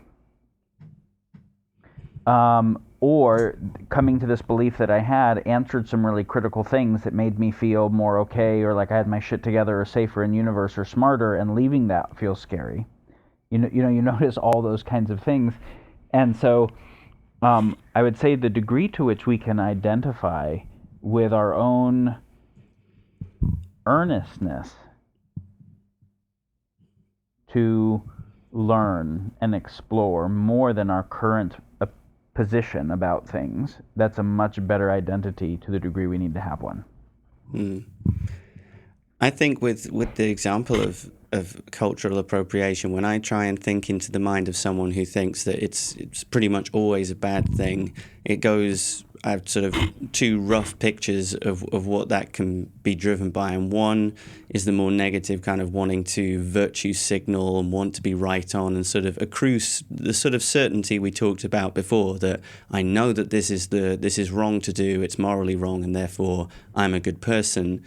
B: or coming to this belief that I had answered some really critical things that made me feel more okay, or like I had my shit together, or safer in universe, or smarter, and leaving that feels scary. You notice all those kinds of things. And so I would say the degree to which we can identify with our own earnestness to learn and explore more than our current position about things, that's a much better identity to the degree we need to have one.
A: I think with the example of of cultural appropriation, when I try and think into the mind of someone who thinks that it's pretty much always a bad thing, I have sort of two rough pictures of what that can be driven by. And one is the more negative kind of wanting to virtue signal and want to be right on and sort of accrue the sort of certainty we talked about before, that I know that this is wrong to do, it's morally wrong, and therefore I'm a good person.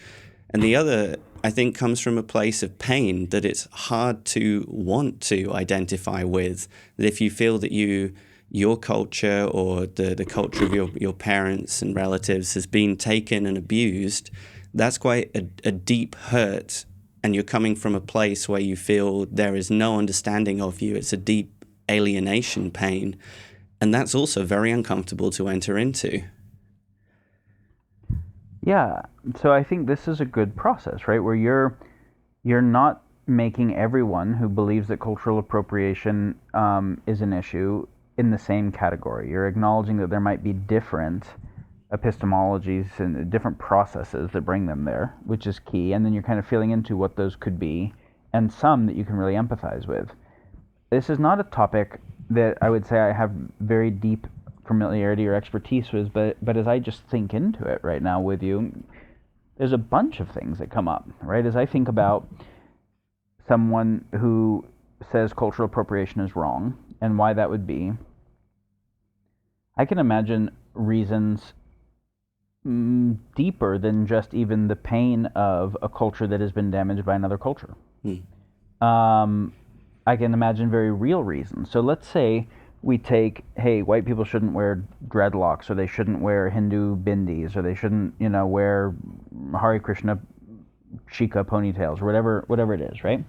A: And the other, I think, comes from a place of pain that it's hard to want to identify with. That if you feel that your culture or the culture of your parents and relatives has been taken and abused, that's quite a deep hurt. And you're coming from a place where you feel there is no understanding of you. It's a deep alienation pain. And that's also very uncomfortable to enter into.
B: Yeah, so I think this is a good process, right? Where you're not making everyone who believes that cultural appropriation is an issue in the same category. You're acknowledging that there might be different epistemologies and different processes that bring them there, which is key. And then you're kind of feeling into what those could be, and some that you can really empathize with. This is not a topic that I would say I have very deep familiarity or expertise with, but as I just think into it right now with you, there's a bunch of things that come up, right? As I think about someone who says cultural appropriation is wrong and why that would be, I can imagine reasons deeper than just even the pain of a culture that has been damaged by another culture. I can imagine very real reasons. So let's say we take, hey, white people shouldn't wear dreadlocks, or they shouldn't wear Hindu bindis, or they shouldn't, wear Hare Krishna Shika ponytails, or whatever it is, right?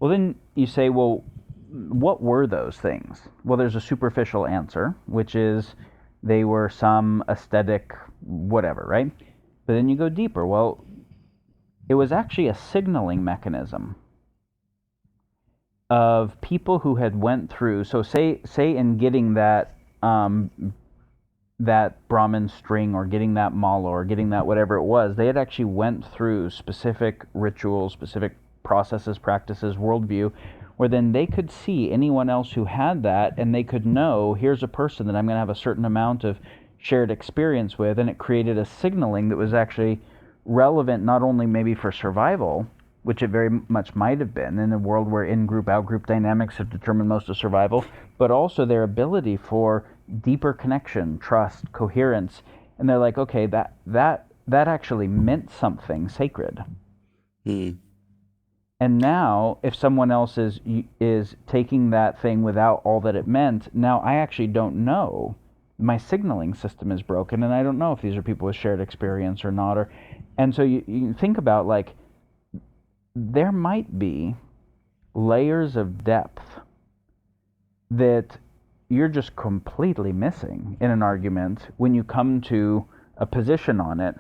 B: Well, then you say, well, what were those things? Well, there's a superficial answer, which is they were some aesthetic whatever, right? But then you go deeper. Well, it was actually a signaling mechanism of people who had went through. So say in getting that that Brahmin string, or getting that mala, or getting that whatever it was, they had actually went through specific rituals, specific processes, practices, worldview, where then they could see anyone else who had that, and they could know, here's a person that I'm going to have a certain amount of shared experience with, and it created a signaling that was actually relevant not only maybe for survival, which it very much might have been in a world where in-group, out-group dynamics have determined most of survival, but also their ability for deeper connection, trust, coherence. And they're like, okay, that actually meant something sacred. And now, if someone else is taking that thing without all that it meant, now I actually don't know. My signaling system is broken, and I don't know if these are people with shared experience or not. And so you think about, like, there might be layers of depth that you're just completely missing in an argument when you come to a position on it.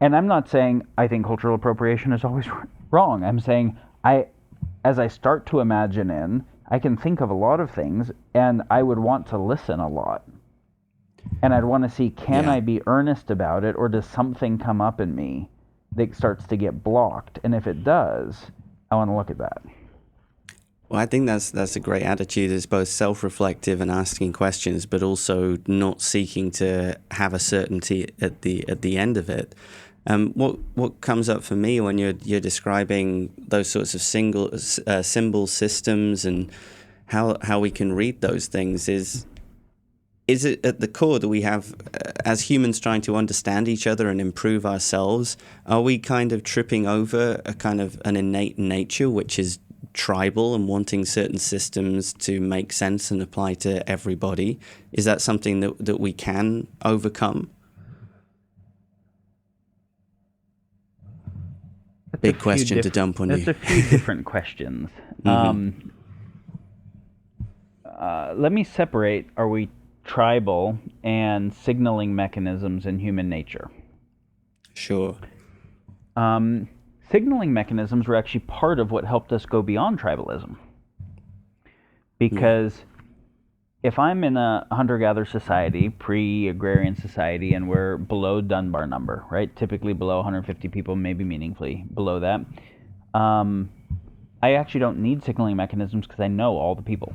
B: And I'm not saying I think cultural appropriation is always wrong. I'm saying as I start to imagine I can think of a lot of things, and I would want to listen a lot. And I'd want to see, can I be earnest about it, or does something come up in me that starts to get blocked? And if it does, I want to look at that.
A: Well, I think that's a great attitude. It's both self-reflective and asking questions, but also not seeking to have a certainty at the end of it. What comes up for me when you're describing those sorts of symbol systems and how we can read those things is it at the core that we have, as humans trying to understand each other and improve ourselves, are we kind of tripping over a kind of an innate nature which is tribal and wanting certain systems to make sense and apply to everybody? Is that something that we can overcome? Big question to dump on you.
B: That's a few different questions.
A: Mm-hmm.
B: Let me separate, are we tribal and signaling mechanisms in human nature?
A: Sure.
B: Signaling mechanisms were actually part of what helped us go beyond tribalism. Because if I'm in a hunter-gatherer society, pre-agrarian society, and we're below Dunbar number, right? Typically below 150 people, maybe meaningfully below that. I actually don't need signaling mechanisms because I know all the people.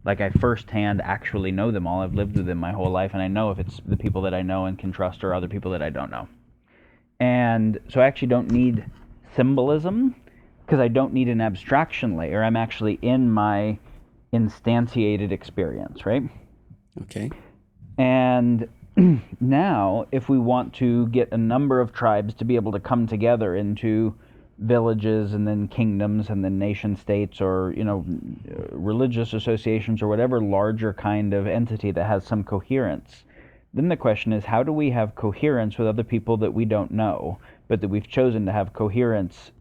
B: Like, I firsthand actually know them all. I've lived with them my whole life, and I know if it's the people that I know and can trust or other people that I don't know. And so I actually don't need symbolism because I don't need an abstraction layer. I'm actually in my instantiated experience, right?
A: Okay.
B: And now, if we want to get a number of tribes to be able to come together into villages and then kingdoms and then nation states, or religious associations, or whatever larger kind of entity that has some coherence, then the question is, how do we have coherence with other people that we don't know, but that we've chosen to have coherence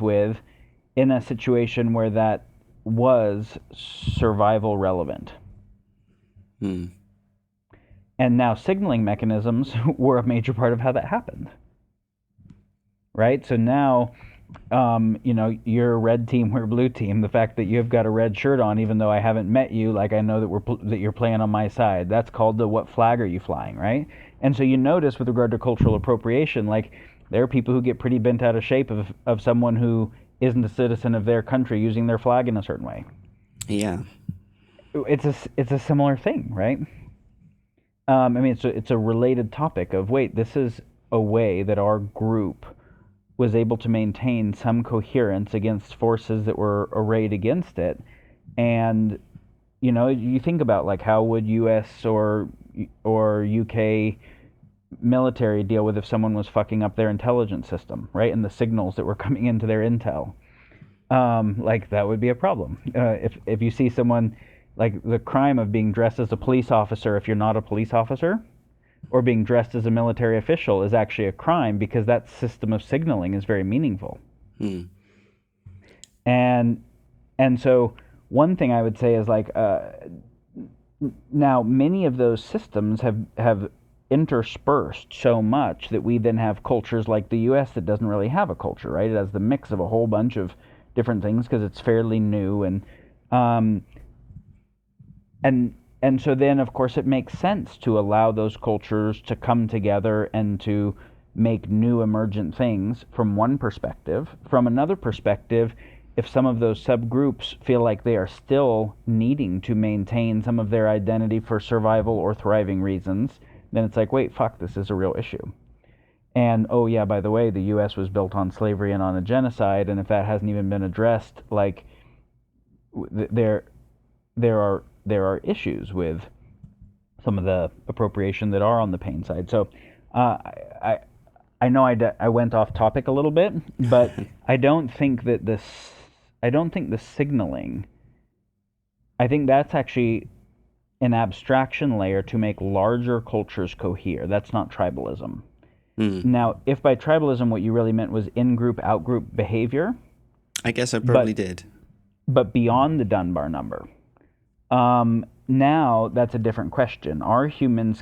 B: with, in a situation where that was survival relevant? And now signaling mechanisms were a major part of how that happened. Right? So now, you're red team, we're blue team. The fact that you've got a red shirt on, even though I haven't met you, like I know that you're playing on my side. That's called the what flag are you flying, right? And so you notice with regard to cultural appropriation, like there are people who get pretty bent out of shape of someone who isn't a citizen of their country using their flag in a certain way.
A: Yeah.
B: It's a similar thing, right? It's a related topic of, wait, this is a way that our group was able to maintain some coherence against forces that were arrayed against it. And you think about, like, how would US or UK military deal with if someone was fucking up their intelligence system, right? And the signals that were coming into their intel, like that would be a problem. If you see someone, like the crime of being dressed as a police officer if you're not a police officer, or being dressed as a military official, is actually a crime, because that system of signaling is very meaningful. And so one thing I would say is, like, now many of those systems have interspersed so much that we then have cultures like the US that doesn't really have a culture, right? It has the mix of a whole bunch of different things because it's fairly new, and so then, of course, it makes sense to allow those cultures to come together and to make new emergent things from one perspective. From another perspective, if some of those subgroups feel like they are still needing to maintain some of their identity for survival or thriving reasons, then it's like, wait, fuck, this is a real issue. And, oh yeah, by the way, the US was built on slavery and on a genocide, and if that hasn't even been addressed, like, there are issues with some of the appropriation that are on the pain side. So I know I went off topic a little bit, but I don't think the signaling, I think that's actually an abstraction layer to make larger cultures cohere. That's not tribalism. Now, if by tribalism what you really meant was in-group, out-group behavior,
A: I guess I probably did.
B: But beyond the Dunbar number. Now that's a different question. Are humans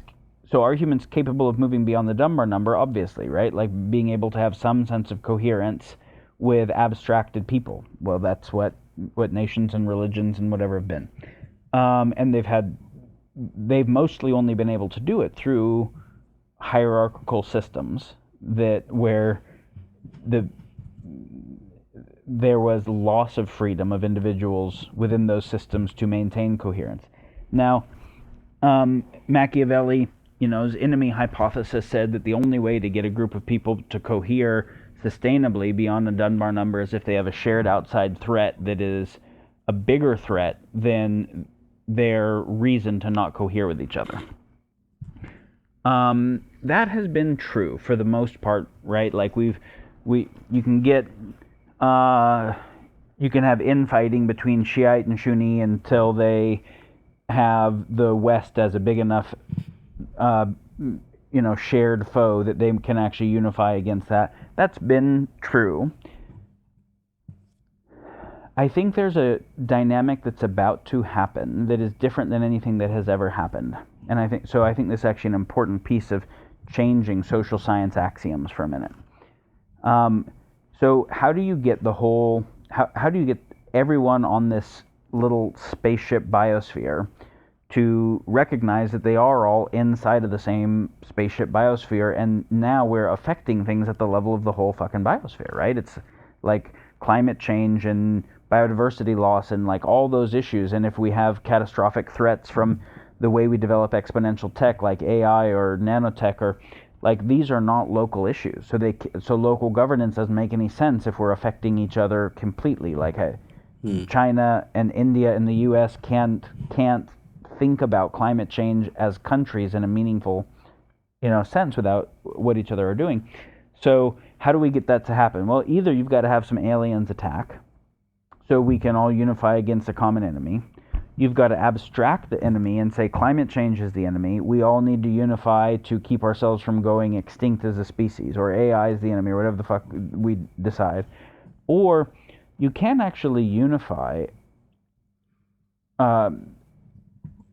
B: capable of moving beyond the Dunbar number? Obviously, right? Like being able to have some sense of coherence with abstracted people. Well, that's what nations and religions and whatever have been. And they've mostly only been able to do it through hierarchical systems where there was loss of freedom of individuals within those systems to maintain coherence. Now, Machiavelli, his enemy hypothesis said that the only way to get a group of people to cohere sustainably beyond the Dunbar number is if they have a shared outside threat that is a bigger threat than their reason to not cohere with each other. That has been true for the most part, right? Like you can have infighting between Shiite and Sunni until they have the West as a big enough, shared foe that they can actually unify against that. That's been true. I think there's a dynamic that's about to happen that is different than anything that has ever happened. And I think this is actually an important piece of changing social science axioms for a minute. So how do you get how do you get everyone on this little spaceship biosphere to recognize that they are all inside of the same spaceship biosphere, and now we're affecting things at the level of the whole fucking biosphere, right? It's like climate change and biodiversity loss and like all those issues. And if we have catastrophic threats from the way we develop exponential tech like AI or nanotech, or like, these are not local issues. So local governance doesn't make any sense if we're affecting each other completely. Like China and India and the US can't think about climate change as countries in a meaningful, sense without what each other are doing. So how do we get that to happen? Well, either you've got to have some aliens attack so we can all unify against a common enemy. You've got to abstract the enemy and say climate change is the enemy. We all need to unify to keep ourselves from going extinct as a species, or AI is the enemy, or whatever the fuck we decide. Or you can actually unify. So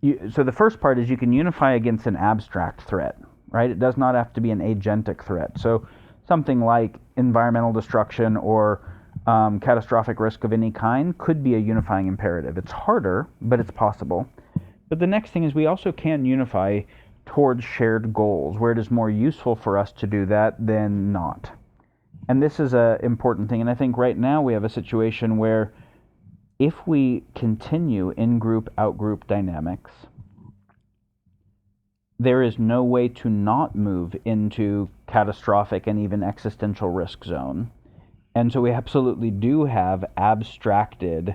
B: the first part is you can unify against an abstract threat, right? It does not have to be an agentic threat. So something like environmental destruction or catastrophic risk of any kind could be a unifying imperative. It's harder, but it's possible. But the next thing is we also can unify towards shared goals, where it is more useful for us to do that than not. And this is an important thing. And I think right now we have a situation where if we continue in-group, out-group dynamics, there is no way to not move into catastrophic and even existential risk zone. And so we absolutely do have abstracted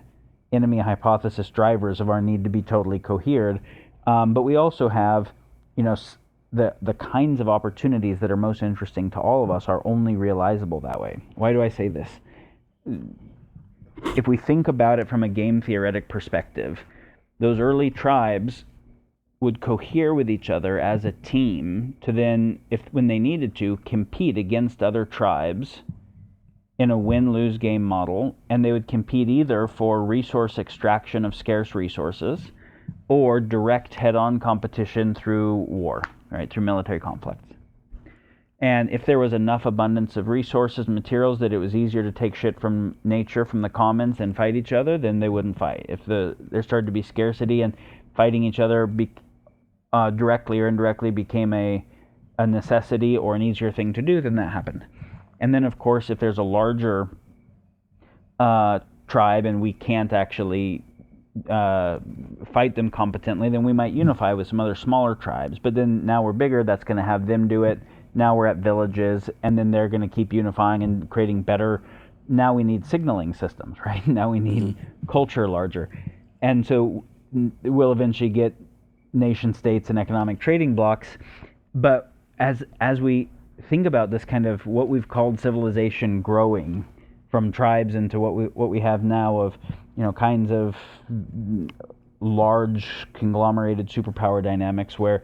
B: enemy hypothesis drivers of our need to be totally cohered. But we also have, the kinds of opportunities that are most interesting to all of us are only realizable that way. Why do I say this? If we think about it from a game theoretic perspective, those early tribes would cohere with each other as a team to then, when they needed to, compete against other tribes in a win-lose game model, and they would compete either for resource extraction of scarce resources or direct head-on competition through war, right, through military conflicts. And if there was enough abundance of resources and materials that it was easier to take shit from nature, from the commons, and fight each other, then they wouldn't fight. If there started to be scarcity and fighting each other directly or indirectly became a necessity or an easier thing to do, then that happened. And then, of course, if there's a larger tribe and we can't actually fight them competently, then we might unify with some other smaller tribes. But then now we're bigger, that's going to have them do it. Now we're at villages, and then they're going to keep unifying and creating better. Now we need signaling systems, right? Now we need culture larger. And so we'll eventually get nation states and economic trading blocks. But as we think about this kind of what we've called civilization growing from tribes into what we have now of, kinds of large conglomerated superpower dynamics where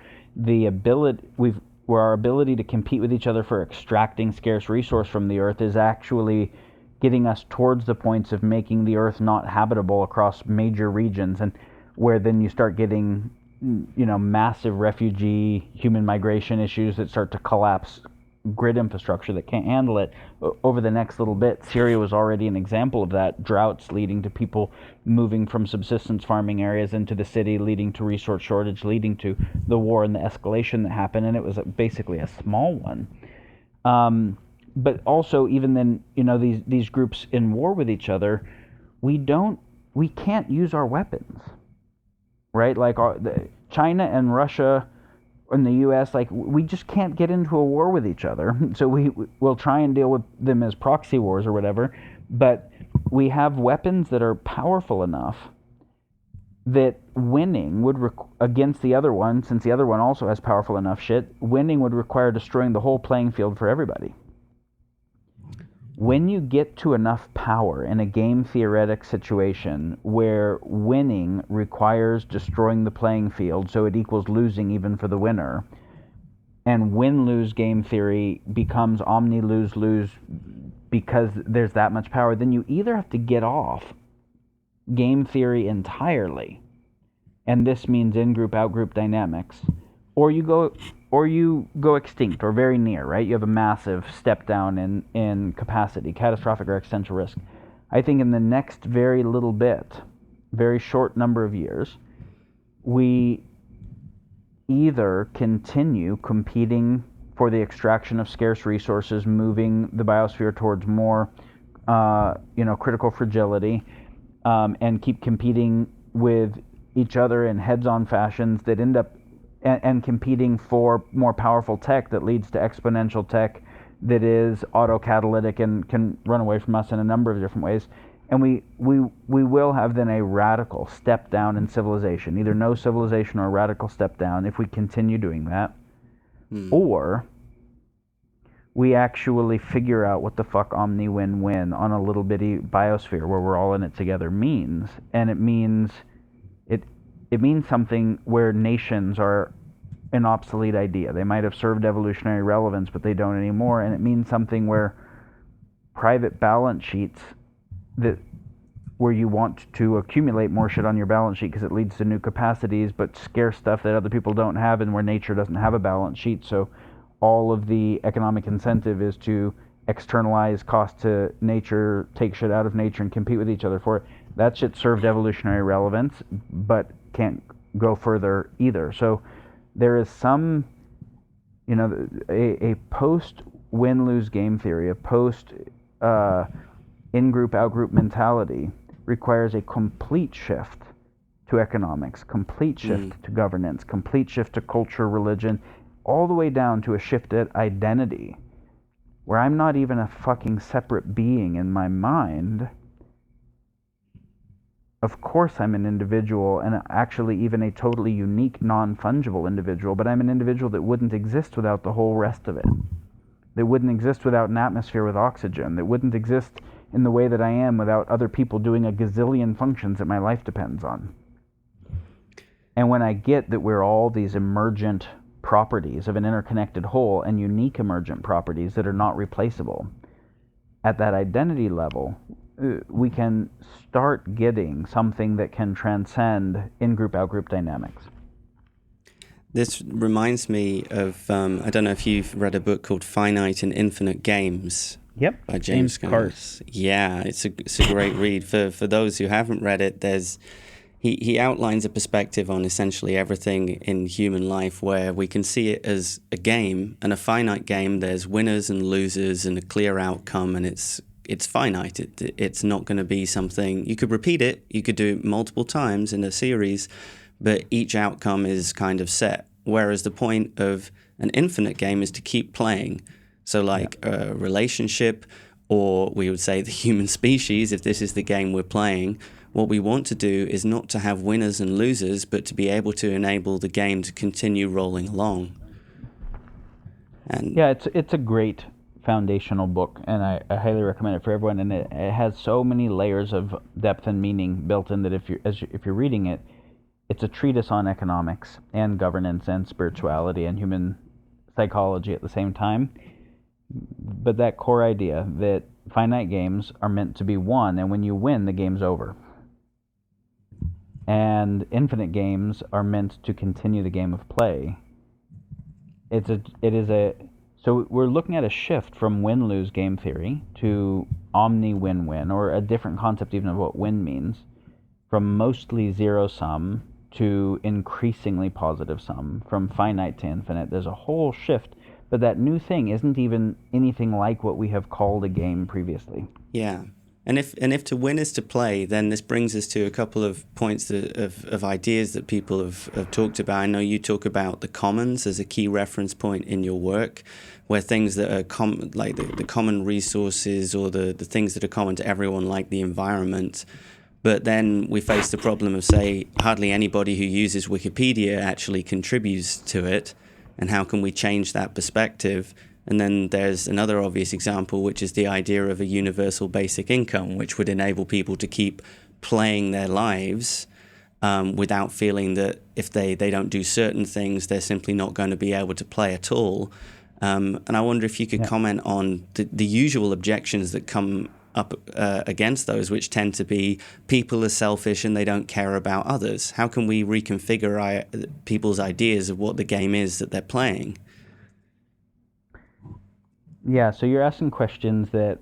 B: our ability to compete with each other for extracting scarce resource from the earth is actually getting us towards the points of making the earth not habitable across major regions, and where then you start getting massive refugee human migration issues that start to collapse grid infrastructure that can't handle it over the next little bit. Syria was already an example of that. Droughts leading to people moving from subsistence farming areas into the city, leading to resource shortage, leading to the war and the escalation that happened, and it was basically a small one. But also, even then, these groups in war with each other, we can't use our weapons, right? Like China and Russia in the U.S., like, we just can't get into a war with each other. So we'll try and deal with them as proxy wars or whatever, but we have weapons that are powerful enough that winning would against the other one, since the other one also has powerful enough shit, winning would require destroying the whole playing field for everybody. When you get to enough power in a game theoretic situation where winning requires destroying the playing field so it equals losing even for the winner, and win-lose game theory becomes omni-lose-lose because there's that much power, then you either have to get off game theory entirely, and this means in-group, out-group dynamics, or you go extinct or very near, right? You have a massive step down in capacity, catastrophic or existential risk. I think in the next very little bit, very short number of years, we either continue competing for the extraction of scarce resources, moving the biosphere towards more, critical fragility, and keep competing with each other in heads-on fashions that end up and competing for more powerful tech that leads to exponential tech that is autocatalytic and can run away from us in a number of different ways. And we will have then a radical step down in civilization, either no civilization or a radical step down if we continue doing that, or we actually figure out what the fuck omni-win-win on a little bitty biosphere where we're all in it together means. And it means something where nations are an obsolete idea. They might have served evolutionary relevance, but they don't anymore. And it means something where private balance sheets where you want to accumulate more shit on your balance sheet because it leads to new capacities, but scarce stuff that other people don't have, and where nature doesn't have a balance sheet. So all of the economic incentive is to externalize cost to nature, take shit out of nature, and compete with each other for it. That shit served evolutionary relevance, but can't go further either. So there is some, a post win-lose game theory, a post in-group, out-group mentality requires a complete shift to economics, complete shift to governance, complete shift to culture, religion, all the way down to a shift at identity, where I'm not even a fucking separate being in my mind. Of course I'm an individual, and actually even a totally unique, non-fungible individual, but I'm an individual that wouldn't exist without the whole rest of it. That wouldn't exist without an atmosphere with oxygen. That wouldn't exist in the way that I am without other people doing a gazillion functions that my life depends on. And when I get that we're all these emergent properties of an interconnected whole, and unique emergent properties that are not replaceable, at that identity level, we can start getting something that can transcend in-group, out-group dynamics.
A: This reminds me of, I don't know if you've read a book called Finite and Infinite Games.
B: Yep.
A: By James Cars. Yeah, it's a great read. For those who haven't read it, he outlines a perspective on essentially everything in human life where we can see it as a game, and a finite game. There's winners and losers and a clear outcome, and it's finite. It's not going to be something you could repeat it. You could do it multiple times in a series, but each outcome is kind of set. Whereas the point of an infinite game is to keep playing. So like a relationship, or we would say the human species, if this is the game we're playing, what we want to do is not to have winners and losers, but to be able to enable the game to continue rolling along. And
B: yeah, it's a great foundational book, and I highly recommend it for everyone. And it has so many layers of depth and meaning built in that if you're reading it, it's a treatise on economics and governance and spirituality and human psychology at the same time. But that core idea that finite games are meant to be won, and when you win, the game's over. And infinite games are meant to continue the game of play. So we're looking at a shift from win-lose game theory to omni-win-win, or a different concept even of what win means, from mostly zero-sum to increasingly positive sum, from finite to infinite. There's a whole shift. But that new thing isn't even anything like what we have called a game previously.
A: Yeah. And if to win is to play, then this brings us to a couple of points of ideas that people have talked about. I know you talk about the commons as a key reference point in your work, where things that are like the common resources, or the things that are common to everyone, like the environment. But then we face the problem of, say, hardly anybody who uses Wikipedia actually contributes to it. And how can we change that perspective? And then there's another obvious example, which is the idea of a universal basic income, which would enable people to keep playing their lives without feeling that if they don't do certain things, they're simply not going to be able to play at all. And I wonder if you could comment on the usual objections that come up against those, which tend to be people are selfish and they don't care about others. How can we reconfigure people's ideas of what the game is that they're playing? Yeah,
B: so you're asking questions that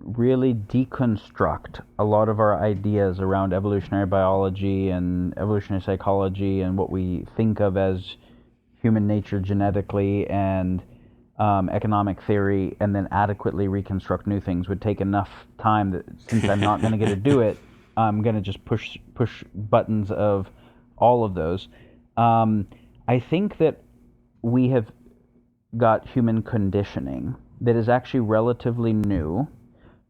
B: really deconstruct a lot of our ideas around evolutionary biology and evolutionary psychology and what we think of as human nature genetically and economic theory, and then adequately reconstruct new things would take enough time that, since I'm not going to get to do it, I'm going to just push buttons of all of those. I think that we have got human conditioning that is actually relatively new,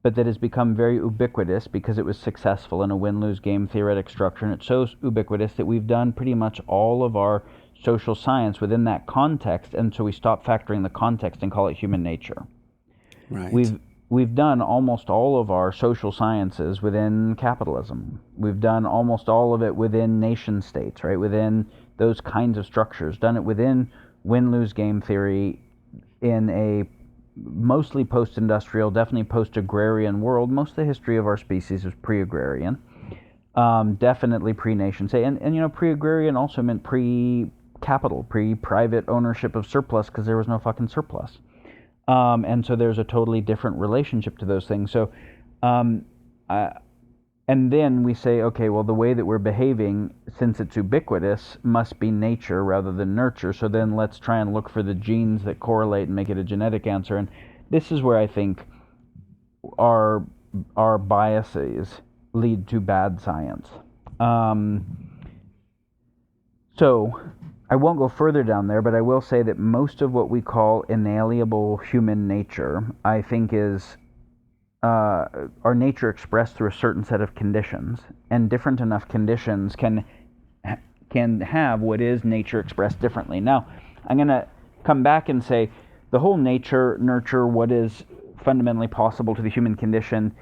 B: but that has become very ubiquitous because it was successful in a win-lose game theoretic structure, and it's so ubiquitous that we've done pretty much all of our social science within that context, and so we stop factoring the context and call it human nature.
A: Right.
B: We've done almost all of our social sciences within capitalism. We've done almost all of it within nation states, right? Within those kinds of structures. Done it within win-lose game theory in a mostly post-industrial, definitely post-agrarian world. Most of the history of our species is pre-agrarian. Definitely pre-nation state. And pre-agrarian also meant pre-capital, pre-private ownership of surplus, because there was no fucking surplus. And so there's a totally different relationship to those things. So, and then we say, okay, well, the way that we're behaving, since it's ubiquitous, must be nature rather than nurture. So then let's try and look for the genes that correlate and make it a genetic answer. And this is where I think our biases lead to bad science. So I won't go further down there, but I will say that most of what we call inalienable human nature, I think, is our nature expressed through a certain set of conditions, and different enough conditions can have what is nature expressed differently. Now, I'm going to come back and say the whole nature, nurture, what is fundamentally possible to the human condition,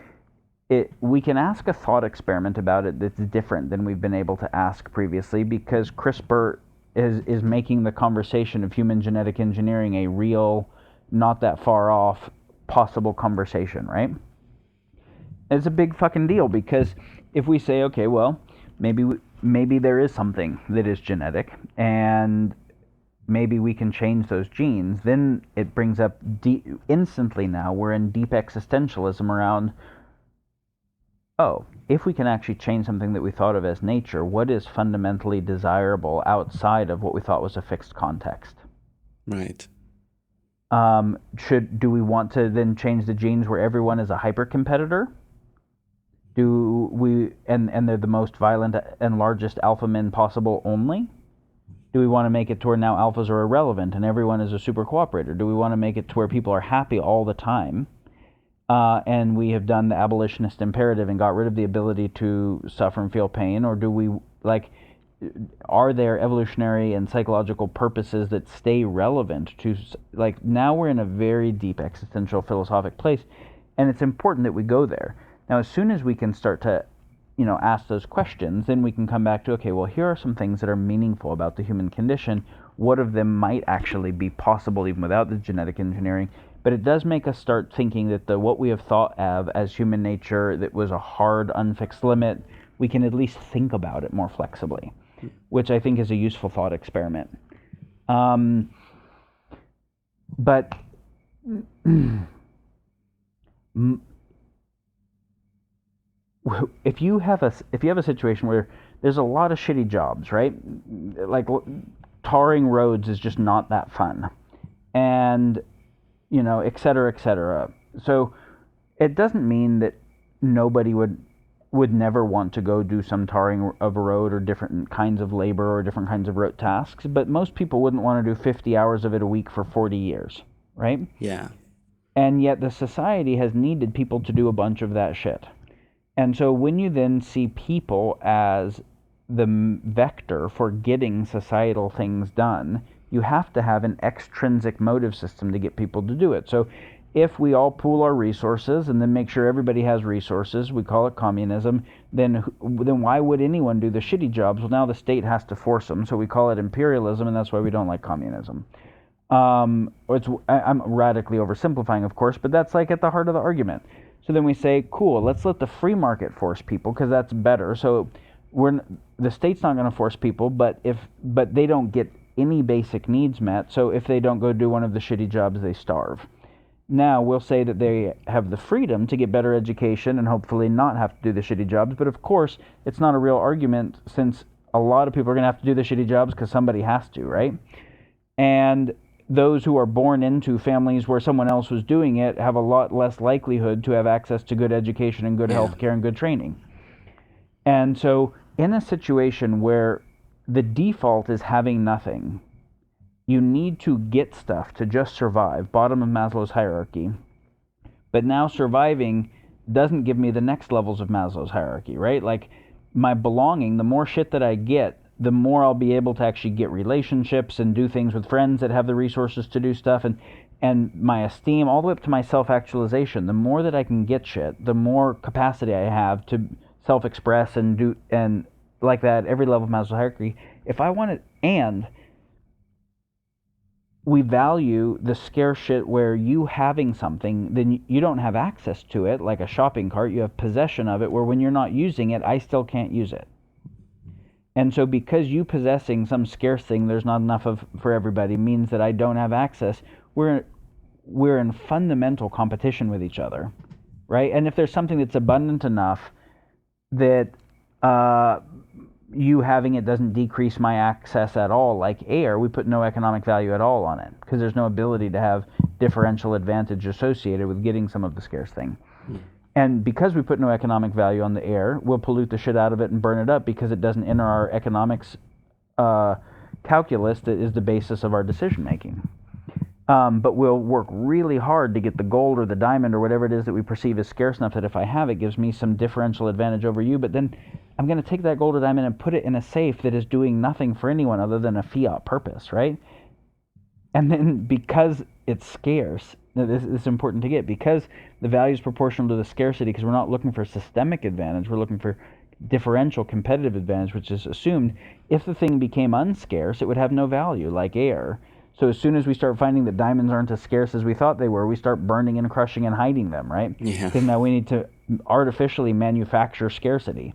B: we can ask a thought experiment about it that's different than we've been able to ask previously, because CRISPR is making the conversation of human genetic engineering a real, not that far off, possible conversation, right? It's a big fucking deal, because if we say, okay, well, maybe there is something that is genetic, and maybe we can change those genes, then it brings up instantly, now we're in deep existentialism around, oh, if we can actually change something that we thought of as nature, what is fundamentally desirable outside of what we thought was a fixed context?
A: Right.
B: Do we want to then change the genes where everyone is a hyper-competitor? And they're the most violent and largest alpha men possible only? Do we want to make it to where now alphas are irrelevant and everyone is a super cooperator? Do we want to make it to where people are happy all the time? And we have done the abolitionist imperative and got rid of the ability to suffer and feel pain? Or do we, are there evolutionary and psychological purposes that stay relevant to, now we're in a very deep existential philosophic place, and it's important that we go there. Now, as soon as we can start to, ask those questions, then we can come back to, okay, well, here are some things that are meaningful about the human condition. What of them might actually be possible even without the genetic engineering? But it does make us start thinking that what we have thought of as human nature that was a hard, unfixed limit, we can at least think about it more flexibly, which I think is a useful thought experiment. But if you have a situation where there's a lot of shitty jobs, right? Like tarring roads is just not that fun, and et cetera, et cetera. So it doesn't mean that nobody would never want to go do some tarring of a road or different kinds of labor or different kinds of rote tasks, but most people wouldn't want to do 50 hours of it a week for 40 years, right?
A: Yeah.
B: And yet the society has needed people to do a bunch of that shit. And so when you then see people as the vector for getting societal things done, you have to have an extrinsic motive system to get people to do it. So if we all pool our resources and then make sure everybody has resources, we call it communism, then why would anyone do the shitty jobs? Well, now the state has to force them, so we call it imperialism, and that's why we don't like communism. I'm radically oversimplifying, of course, but that's at the heart of the argument. So then we say, cool, let's let the free market force people, because that's better. So the state's not going to force people, but they don't get any basic needs met. So if they don't go do one of the shitty jobs, they starve. Now, we'll say that they have the freedom to get better education and hopefully not have to do the shitty jobs. But of course, it's not a real argument, since a lot of people are going to have to do the shitty jobs because somebody has to, right? And those who are born into families where someone else was doing it have a lot less likelihood to have access to good education and good health care and good training. And so in a situation where the default is having nothing, you need to get stuff to just survive, bottom of Maslow's hierarchy. But now surviving doesn't give me the next levels of Maslow's hierarchy, right? Like, my belonging, the more shit that I get, the more I'll be able to actually get relationships and do things with friends that have the resources to do stuff, and my esteem, all the way up to my self-actualization. The more that I can get shit, the more capacity I have to self-express and do, and like that, every level of Maslow's hierarchy. If I want it, and we value the scarce shit where you having something, then you don't have access to it, like a shopping cart. You have possession of it, where when you're not using it, I still can't use it. And so because you possessing some scarce thing there's not enough of for everybody means that I don't have access, we're in fundamental competition with each other, right? And if there's something that's abundant enough that you having it doesn't decrease my access at all, like air, we put no economic value at all on it, because there's no ability to have differential advantage associated with getting some of the scarce thing. And because we put no economic value on the air, we'll pollute the shit out of it and burn it up because it doesn't enter our economics calculus that is the basis of our decision making. But we'll work really hard to get the gold or the diamond or whatever it is that we perceive as scarce enough that if I have it, gives me some differential advantage over you. But then I'm going to take that gold or diamond and put it in a safe that is doing nothing for anyone other than a fiat purpose, right? And then because it's scarce, this is important to get, because the value is proportional to the scarcity, because we're not looking for systemic advantage, we're looking for differential competitive advantage, which is assumed. If the thing became unscarce, it would have no value, like air. So as soon as we start finding that diamonds aren't as scarce as we thought they were, we start burning and crushing and hiding them, right?
A: Yeah.
B: Because now we need to artificially manufacture scarcity.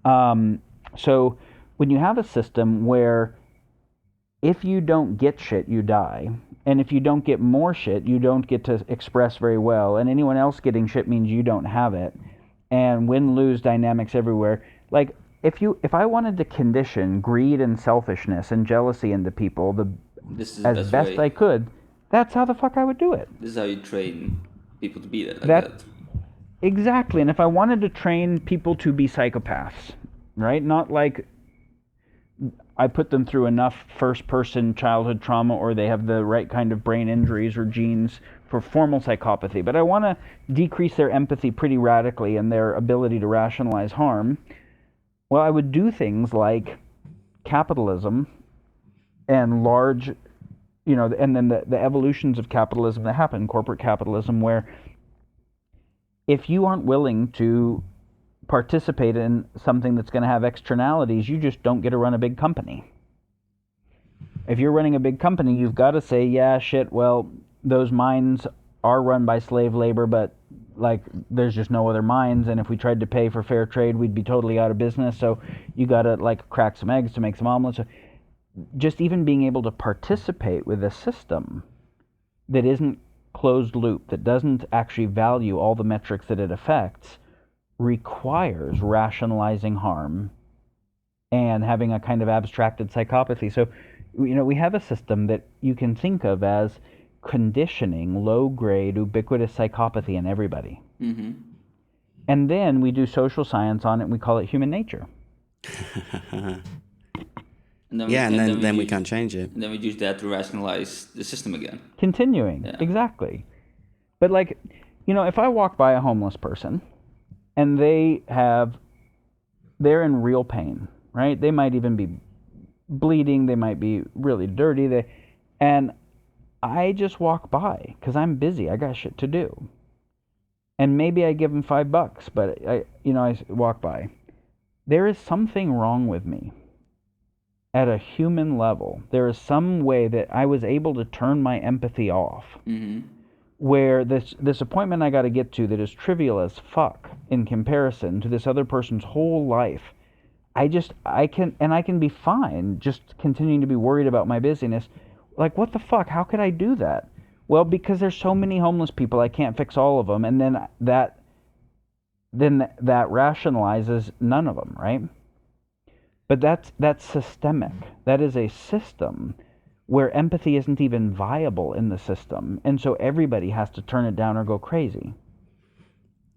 B: So when you have a system where if you don't get shit, you die. And if you don't get more shit, you don't get to express very well. And anyone else getting shit means you don't have it. And win-lose dynamics everywhere. Like, if I wanted to condition greed and selfishness and jealousy into people as best I could, that's how the fuck I would do it.
C: This is how you train people to be that.
B: Exactly. And if I wanted to train people to be psychopaths, right? Not like I put them through enough first-person childhood trauma, or they have the right kind of brain injuries or genes for formal psychopathy, but I want to decrease their empathy pretty radically and their ability to rationalize harm. Well, I would do things like capitalism and large, and then the evolutions of capitalism that happen, corporate capitalism, where if you aren't willing to participate in something that's going to have externalities, you just don't get to run a big company. If you're running a big company, you've got to say, yeah, shit, well, those mines are run by slave labor, but like there's just no other mines, and if we tried to pay for fair trade, we'd be totally out of business, so you got to like crack some eggs to make some omelets. Just even being able to participate with a system that isn't closed loop, that doesn't actually value all the metrics that it affects, requires rationalizing harm and having a kind of abstracted psychopathy. So, we have a system that you can think of as conditioning low-grade ubiquitous psychopathy in everybody.
C: Mm-hmm.
B: And then we do social science on it, and we call it human nature.
C: And
A: then we can't change it.
C: And then we use that to rationalize the system again.
B: Continuing, exactly. But like, if I walk by a homeless person, and they're in real pain, right? They might even be bleeding, they might be really dirty, and I just walk by because I'm busy, I got shit to do. And maybe I give them $5, but I walk by. There is something wrong with me at a human level. There is some way that I was able to turn my empathy off.
C: Mm-hmm.
B: Where this appointment I got to get to that is trivial as fuck in comparison to this other person's whole life, I can be fine just continuing to be worried about my busyness. Like, what the fuck? How could I do that? Well, because there's so many homeless people, I can't fix all of them, and then that rationalizes none of them, right? But that's systemic. That is a system where empathy isn't even viable in the system, and so everybody has to turn it down or go crazy.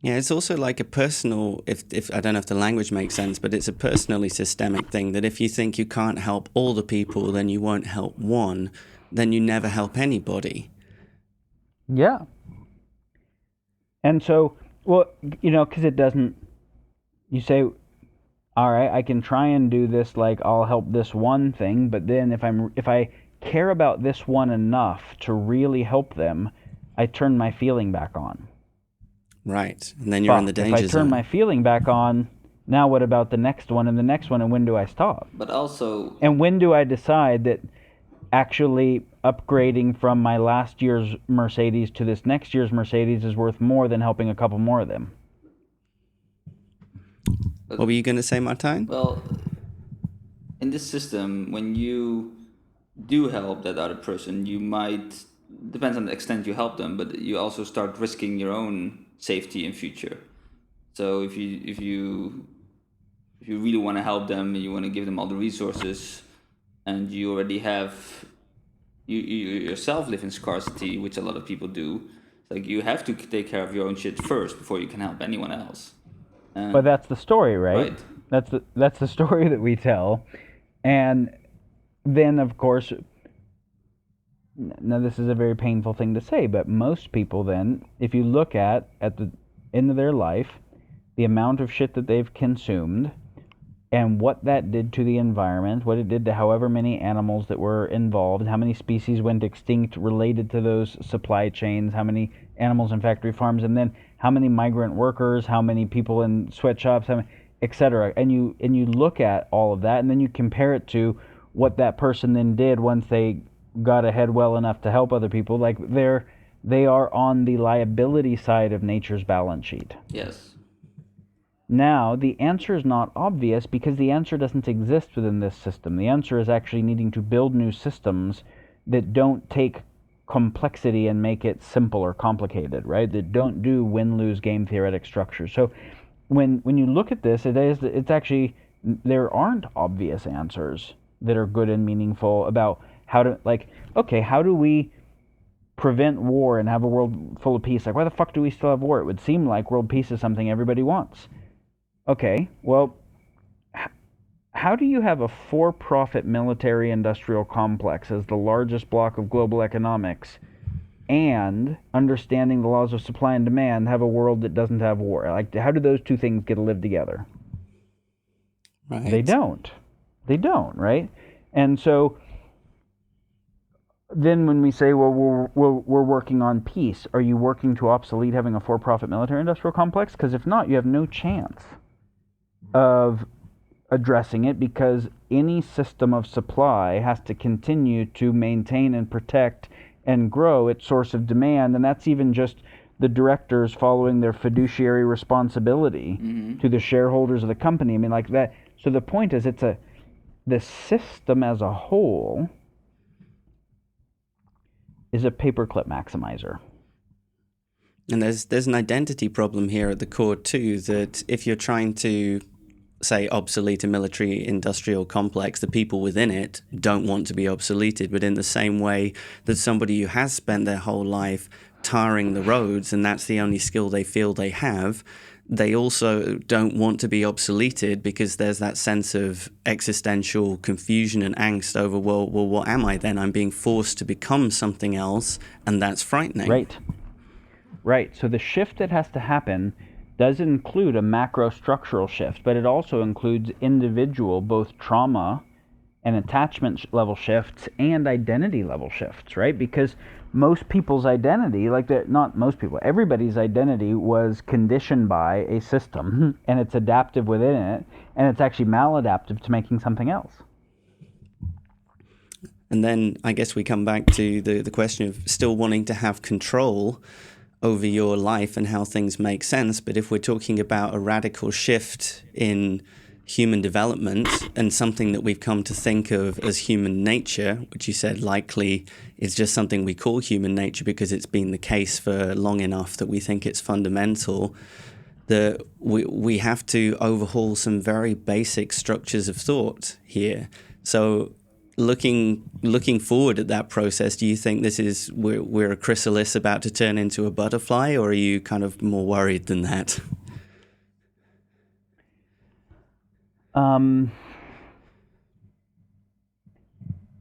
A: Yeah, it's also like a personal, if I don't know if the language makes sense, but it's a personally systemic thing that if you think you can't help all the people, then you won't help one, then you never help anybody.
B: Yeah. And so, well, because it doesn't, you say, all right, I can try and do this, like I'll help this one thing, but then if I care about this one enough to really help them, I turn my feeling back on.
A: Right. And then you're in the danger zone.
B: If I turn my feeling back on, now what about the next one and the next one, and when do I stop?
C: But also...
B: And when do I decide that actually upgrading from my last year's Mercedes to this next year's Mercedes is worth more than helping a couple more of them?
A: What were you going to say, Martijn?
C: Well, in this system, when you do help that other person, you might, depends on the extent you help them, but you also start risking your own safety in future. So if you really want to help them, you want to give them all the resources, and you already have, you yourself live in scarcity, which a lot of people do. It's like you have to take care of your own shit first before you can help anyone else.
B: But that's the story, right? That's the story that we tell. And then, of course, now this is a very painful thing to say, but most people then, if you look at the end of their life, the amount of shit that they've consumed and what that did to the environment, what it did to however many animals that were involved, how many species went extinct related to those supply chains, how many animals in factory farms, and then how many migrant workers, how many people in sweatshops, etc. And you look at all of that, and then you compare it to what that person then did once they got ahead well enough to help other people. Like they are on the liability side of nature's balance sheet.
C: Yes.
B: Now, the answer is not obvious because the answer doesn't exist within this system. The answer is actually needing to build new systems that don't take complexity and make it simple or complicated, right? That don't do win-lose game theoretic structures. So when you look at this, it's actually, there aren't obvious answers that are good and meaningful about how to, like, okay, how do we prevent war and have a world full of peace? Like, why the fuck do we still have war? It would seem like world peace is something everybody wants. Okay, well, how do you have a for-profit military-industrial complex as the largest block of global economics and, understanding the laws of supply and demand, have a world that doesn't have war? Like, how do those two things get to live together?
A: Right.
B: They don't, right? And so then when we say, well, we're working on peace, are you working to obsolete having a for-profit military-industrial complex? Because if not, you have no chance of addressing it, because any system of supply has to continue to maintain and protect and grow its source of demand, and that's even just the directors following their fiduciary responsibility to the shareholders of the company. I mean, like that. So the point is, the system as a whole is a paperclip maximizer.
A: And there's an identity problem here at the core too, that if you're trying to, say, obsolete a military-industrial complex, the people within it don't want to be obsoleted. But in the same way that somebody who has spent their whole life tarring the roads, and that's the only skill they feel they have, they also don't want to be obsoleted, because there's that sense of existential confusion and angst over, well, what am I then? I'm being forced to become something else, and that's frightening.
B: Right. So the shift that has to happen does include a macro structural shift, but it also includes individual, both trauma and attachment level shifts and identity level shifts, right? Because most people's identity, not most people, everybody's identity was conditioned by a system, and it's adaptive within it, and it's actually maladaptive to making something else.
A: And then I guess we come back to the question of still wanting to have control over your life and how things make sense. But if we're talking about a radical shift in human development and something that we've come to think of as human nature, which you said likely is just something we call human nature because it's been the case for long enough that we think it's fundamental, that we have to overhaul some very basic structures of thought here. So looking forward at that process, do you think this is we're a chrysalis about to turn into a butterfly, or are you kind of more worried than that?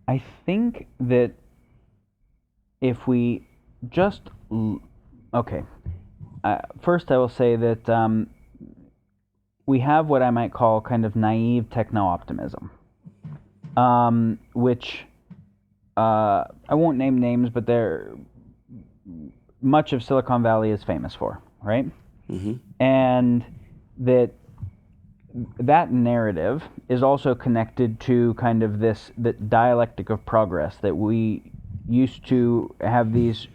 B: I think that if we just first I will say that we have what I might call kind of naive techno-optimism, which I won't name names, but much of Silicon Valley is famous for, right? Mm-hmm. And that narrative is also connected to kind of that dialectic of progress, that we used to have these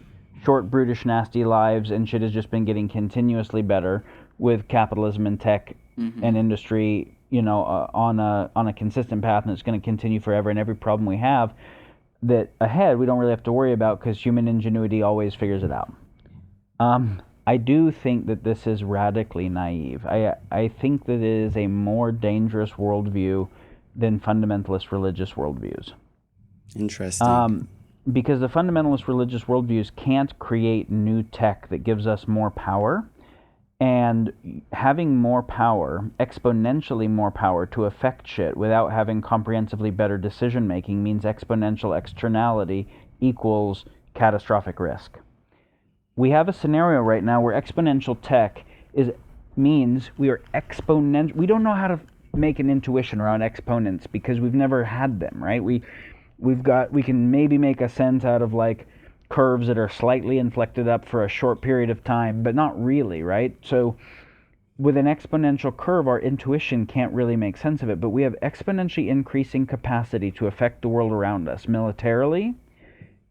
B: short, brutish, nasty lives, and shit has just been getting continuously better with capitalism and tech and industry, on a consistent path, and it's going to continue forever. And every problem we have that ahead, we don't really have to worry about because human ingenuity always figures it out. I do think that this is radically naive. I think that it is a more dangerous worldview than fundamentalist religious worldviews.
A: Interesting.
B: Because the fundamentalist religious worldviews can't create new tech that gives us more power. And having more power, exponentially more power to affect shit without having comprehensively better decision making means exponential externality equals catastrophic risk. We have a scenario right now where exponential tech means we are exponential. We don't know how to make an intuition around exponents because we've never had them, right? We can maybe make a sense out of like curves that are slightly inflected up for a short period of time, but not really, right? So with an exponential curve, our intuition can't really make sense of it, but we have exponentially increasing capacity to affect the world around us militarily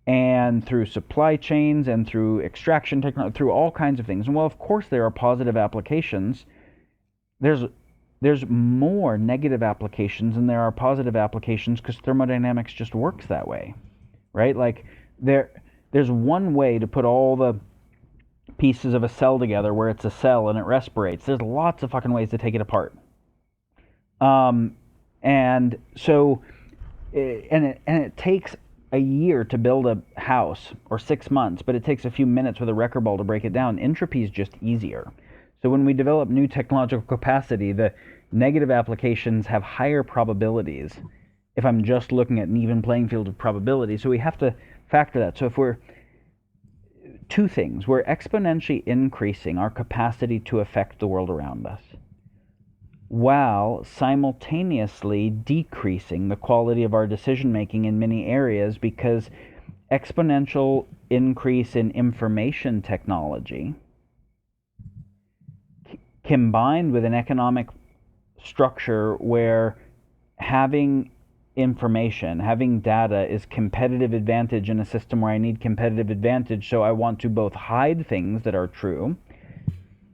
B: and through supply chains and through extraction technology, through all kinds of things. And while of course there are positive applications, there's more negative applications than there are positive applications because thermodynamics just works that way, right? Like there's one way to put all the pieces of a cell together where it's a cell and it respirates. There's lots of fucking ways to take it apart. And so, it takes a year to build a house, or 6 months, but it takes a few minutes with a wrecking ball to break it down. Entropy is just easier. So when we develop new technological capacity, the negative applications have higher probabilities if I'm just looking at an even playing field of probability. So we have to factor that. So if two things, we're exponentially increasing our capacity to affect the world around us, while simultaneously decreasing the quality of our decision-making in many areas, because exponential increase in information technology combined with an economic structure where having information, having data is competitive advantage in a system where I need competitive advantage, so I want to both hide things that are true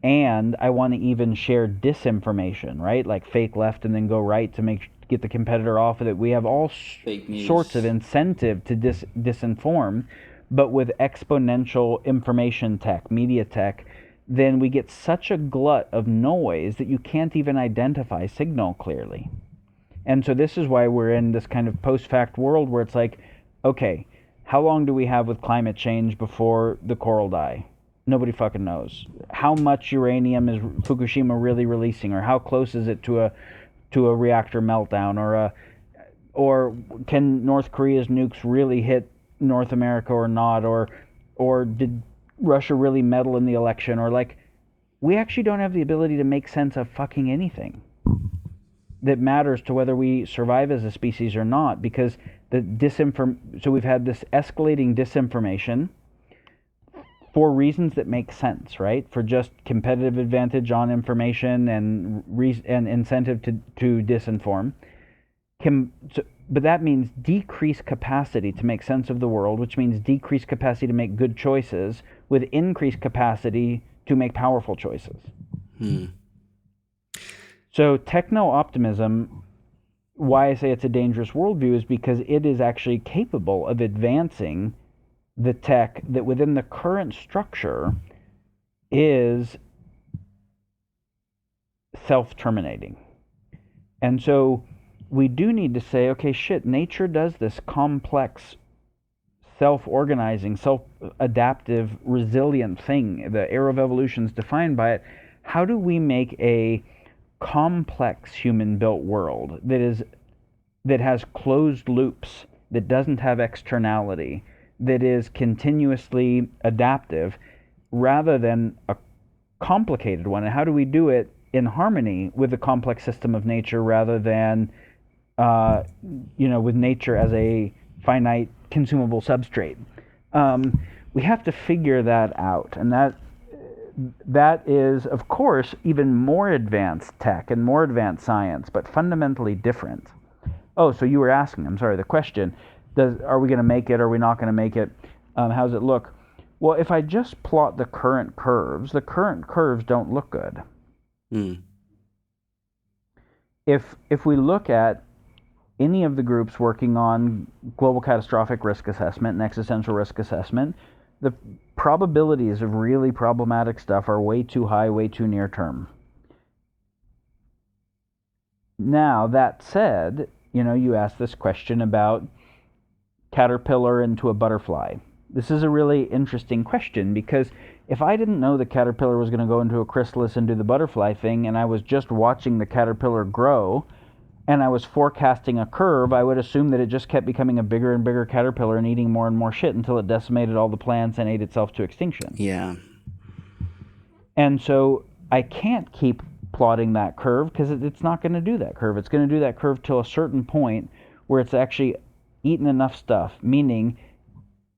B: and I want to even share disinformation, right? Like fake left and then go right to get the competitor off of it. We have all sorts of incentive to disinform, but with exponential information tech, media tech, then we get such a glut of noise that you can't even identify signal clearly. And so this is why we're in this kind of post-fact world where it's like, okay, how long do we have with climate change before the coral die? Nobody fucking knows. How much uranium is Fukushima really releasing, or how close is it to a reactor meltdown, or can North Korea's nukes really hit North America or not, or did Russia really meddle in the election, or like, we actually don't have the ability to make sense of fucking anything that matters to whether we survive as a species or not, because so we've had this escalating disinformation for reasons that make sense, right? For just competitive advantage on information and incentive to disinform. But that means decreased capacity to make sense of the world, which means decreased capacity to make good choices with increased capacity to make powerful choices. So techno-optimism, why I say it's a dangerous worldview is because it is actually capable of advancing the tech that within the current structure is self-terminating. And so we do need to say, okay, shit, nature does this complex self-organizing, self-adaptive, resilient thing. The era of evolution is defined by it. How do we make a complex human-built world that has closed loops, that doesn't have externality, that is continuously adaptive, rather than a complicated one? And how do we do it in harmony with the complex system of nature, rather than with nature as a finite consumable substrate? We have to figure that out, and that is, of course, even more advanced tech and more advanced science, but fundamentally different. Oh, so you were asking, I'm sorry, the question, are we going to make it, or are we not going to make it? How does it look? Well, if I just plot the current curves don't look good. If we look at any of the groups working on global catastrophic risk assessment and existential risk assessment, the probabilities of really problematic stuff are way too high, way too near term. Now, that said, you asked this question about caterpillar into a butterfly. This is a really interesting question, because if I didn't know the caterpillar was going to go into a chrysalis and do the butterfly thing, and I was just watching the caterpillar grow, and I was forecasting a curve, I would assume that it just kept becoming a bigger and bigger caterpillar and eating more and more shit until it decimated all the plants and ate itself to extinction.
A: Yeah.
B: And so I can't keep plotting that curve, because it's not going to do that curve. It's going to do that curve till a certain point where it's actually eaten enough stuff, meaning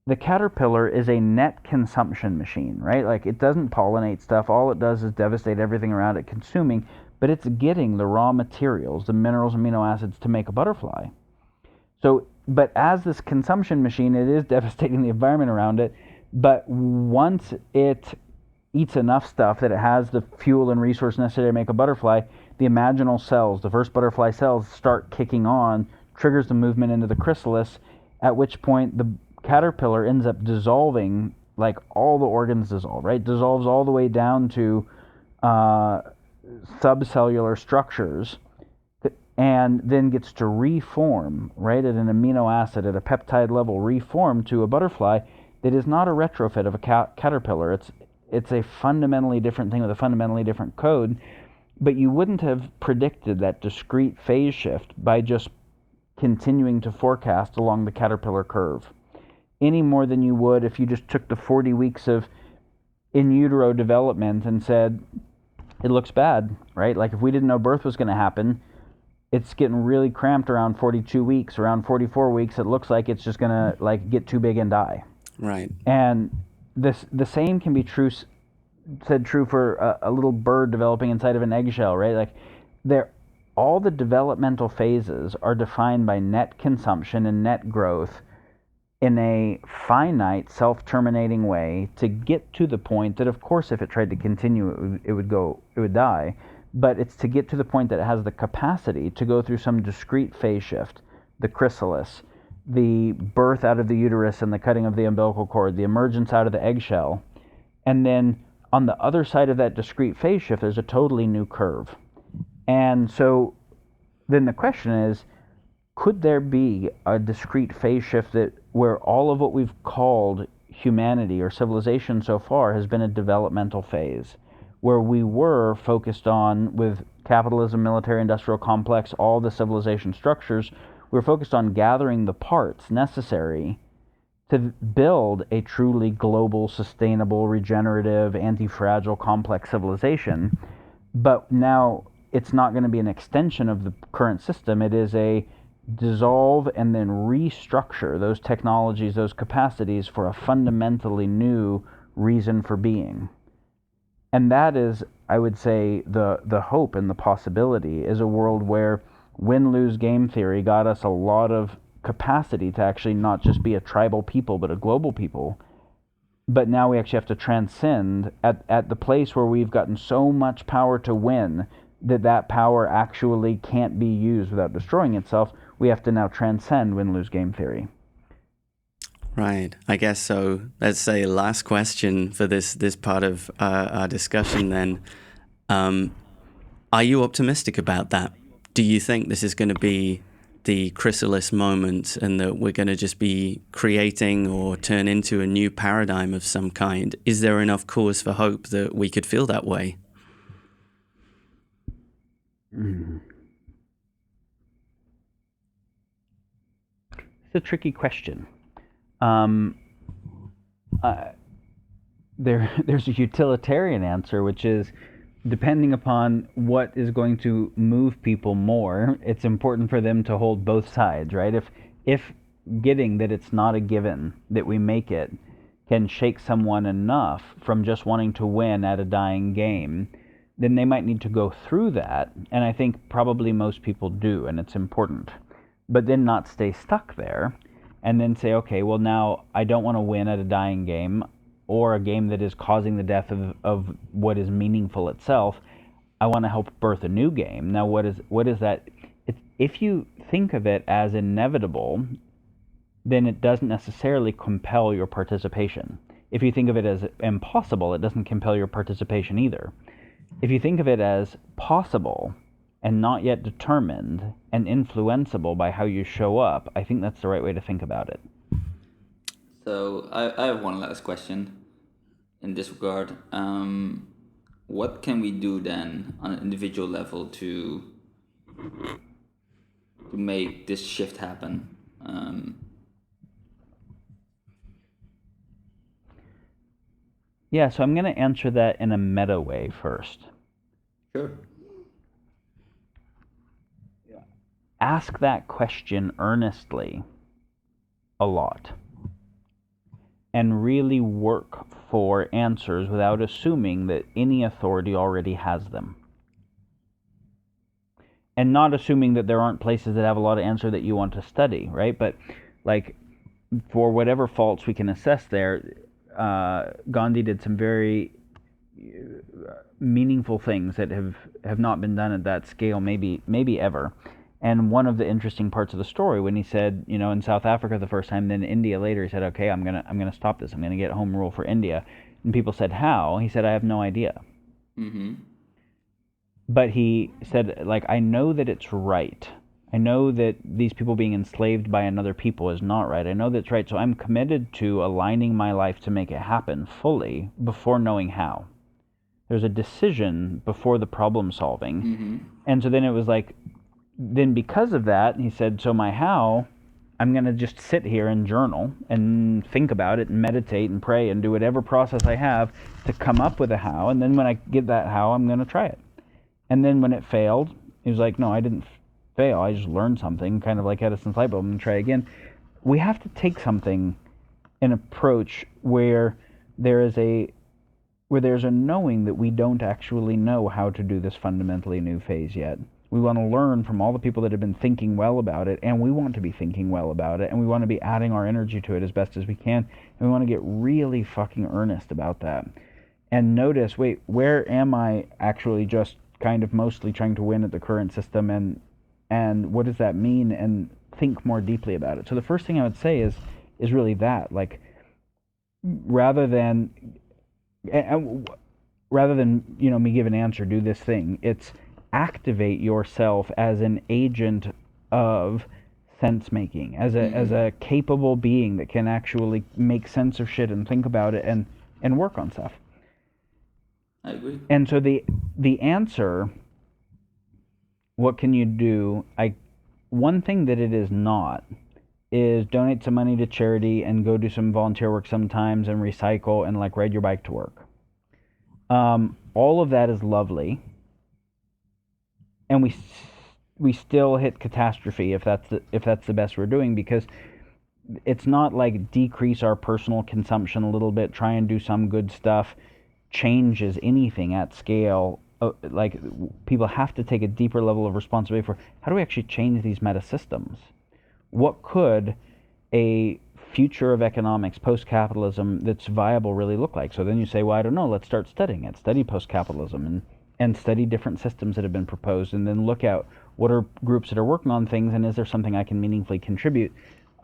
B: the caterpillar is a net consumption machine, right? Like, it doesn't pollinate stuff. All it does is devastate everything around it, consuming, but it's getting the raw materials, the minerals, amino acids, to make a butterfly. So, but as this consumption machine, it is devastating the environment around it, but once it eats enough stuff that it has the fuel and resource necessary to make a butterfly, the imaginal cells, the first butterfly cells, start kicking on, triggers the movement into the chrysalis, at which point the caterpillar ends up dissolving, like all the organs dissolve, right? Dissolves all the way down to subcellular structures, and then gets to reform, right, at an amino acid, at a peptide level, reform to a butterfly that is not a retrofit of a caterpillar. It's a fundamentally different thing with a fundamentally different code, but you wouldn't have predicted that discrete phase shift by just continuing to forecast along the caterpillar curve, any more than you would if you just took the 40 weeks of in utero development and said, it looks bad, right? Like, if we didn't know birth was going to happen, it's getting really cramped around 42 weeks, around 44 weeks, it looks like it's just going to get too big and die.
A: Right.
B: And the same can be said true for a little bird developing inside of an eggshell, right? Like, all the developmental phases are defined by net consumption and net growth in a finite, self-terminating way to get to the point that, of course, if it tried to continue, it would die. But it's to get to the point that it has the capacity to go through some discrete phase shift, the chrysalis, the birth out of the uterus and the cutting of the umbilical cord, the emergence out of the eggshell, and then on the other side of that discrete phase shift, there's a totally new curve. And so then the question is, could there be a discrete phase shift where all of what we've called humanity or civilization so far has been a developmental phase, where we were focused on, with capitalism, military, industrial complex, all the civilization structures, we were focused on gathering the parts necessary to build a truly global, sustainable, regenerative, anti-fragile, complex civilization. But now it's not going to be an extension of the current system. It is a dissolve and then restructure those technologies, those capacities, for a fundamentally new reason for being. And that is, I would say, the hope and the possibility is a world where win-lose game theory got us a lot of capacity to actually not just be a tribal people, but a global people. But now we actually have to transcend at the place where we've gotten so much power to win that power actually can't be used without destroying itself, we have to now transcend win-lose game theory.
A: Right. I guess so. Let's say last question for this part of our discussion then. Are you optimistic about that? Do you think this is going to be the chrysalis moment and that we're going to just be creating or turn into a new paradigm of some kind? Is there enough cause for hope that we could feel that way?
B: It's a tricky question. There's a utilitarian answer, which is, depending upon what is going to move people more, it's important for them to hold both sides, right? If getting that it's not a given that we make it can shake someone enough from just wanting to win at a dying game, then they might need to go through that, and I think probably most people do, and it's important. But then not stay stuck there, and then say, okay, well, now I don't want to win at a dying game or a game that is causing the death of what is meaningful itself. I want to help birth a new game. Now, what is that? If you think of it as inevitable, then it doesn't necessarily compel your participation. If you think of it as impossible, it doesn't compel your participation either. If you think of it as possible and not yet determined and influenceable by how you show up, I think that's the right way to think about it.
C: So I have one last question in this regard. What can we do then on an individual level to make this shift happen?
B: Yeah, so I'm going to answer that in a meta way first.
C: Sure.
B: Ask that question earnestly a lot and really work for answers without assuming that any authority already has them. And not assuming that there aren't places that have a lot of answer that you want to study, right? But like, for whatever faults we can assess there, Gandhi did some very meaningful things that have not been done at that scale, maybe ever. And one of the interesting parts of the story, when he said, in South Africa the first time, then India later, he said, okay, I'm gonna stop this. I'm gonna get home rule for India. And people said, how? He said, I have no idea.
C: Mm-hmm.
B: But he said, I know that it's right. I know that these people being enslaved by another people is not right. I know that's right. So I'm committed to aligning my life to make it happen fully before knowing how. There's a decision before the problem solving.
C: Mm-hmm.
B: And so then it was then because of that, he said, so my how, I'm going to just sit here and journal and think about it and meditate and pray and do whatever process I have to come up with a how. And then when I get that how, I'm going to try it. And then when it failed, he was like, no, I didn't fail. I just learned something, kind of like Edison's light bulb, and try again. We have to take something, an approach where there's a knowing that we don't actually know how to do this fundamentally new phase yet. We want to learn from all the people that have been thinking well about it, and we want to be thinking well about it, and we want to be adding our energy to it as best as we can, and we want to get really fucking earnest about that. And notice, wait, where am I actually just kind of mostly trying to win at the current system, and what does that mean, and think more deeply about it. So the first thing I would say is really that, rather than me give an answer, do this thing, it's activate yourself as an agent of sense making, as a capable being that can actually make sense of shit and think about it and work on stuff.
C: I agree.
B: And so the answer, what can you do? One thing that it is not is donate some money to charity and go do some volunteer work sometimes and recycle and ride your bike to work. All of that is lovely, and we still hit catastrophe if that's the best we're doing, because it's not decrease our personal consumption a little bit, try and do some good stuff, changes anything at scale. People have to take a deeper level of responsibility for how do we actually change these meta systems? What could a future of economics post-capitalism that's viable really look like? So then you say, well, I don't know, let's start studying it. Study post-capitalism and study different systems that have been proposed, and then look at what are groups that are working on things, and is there something I can meaningfully contribute?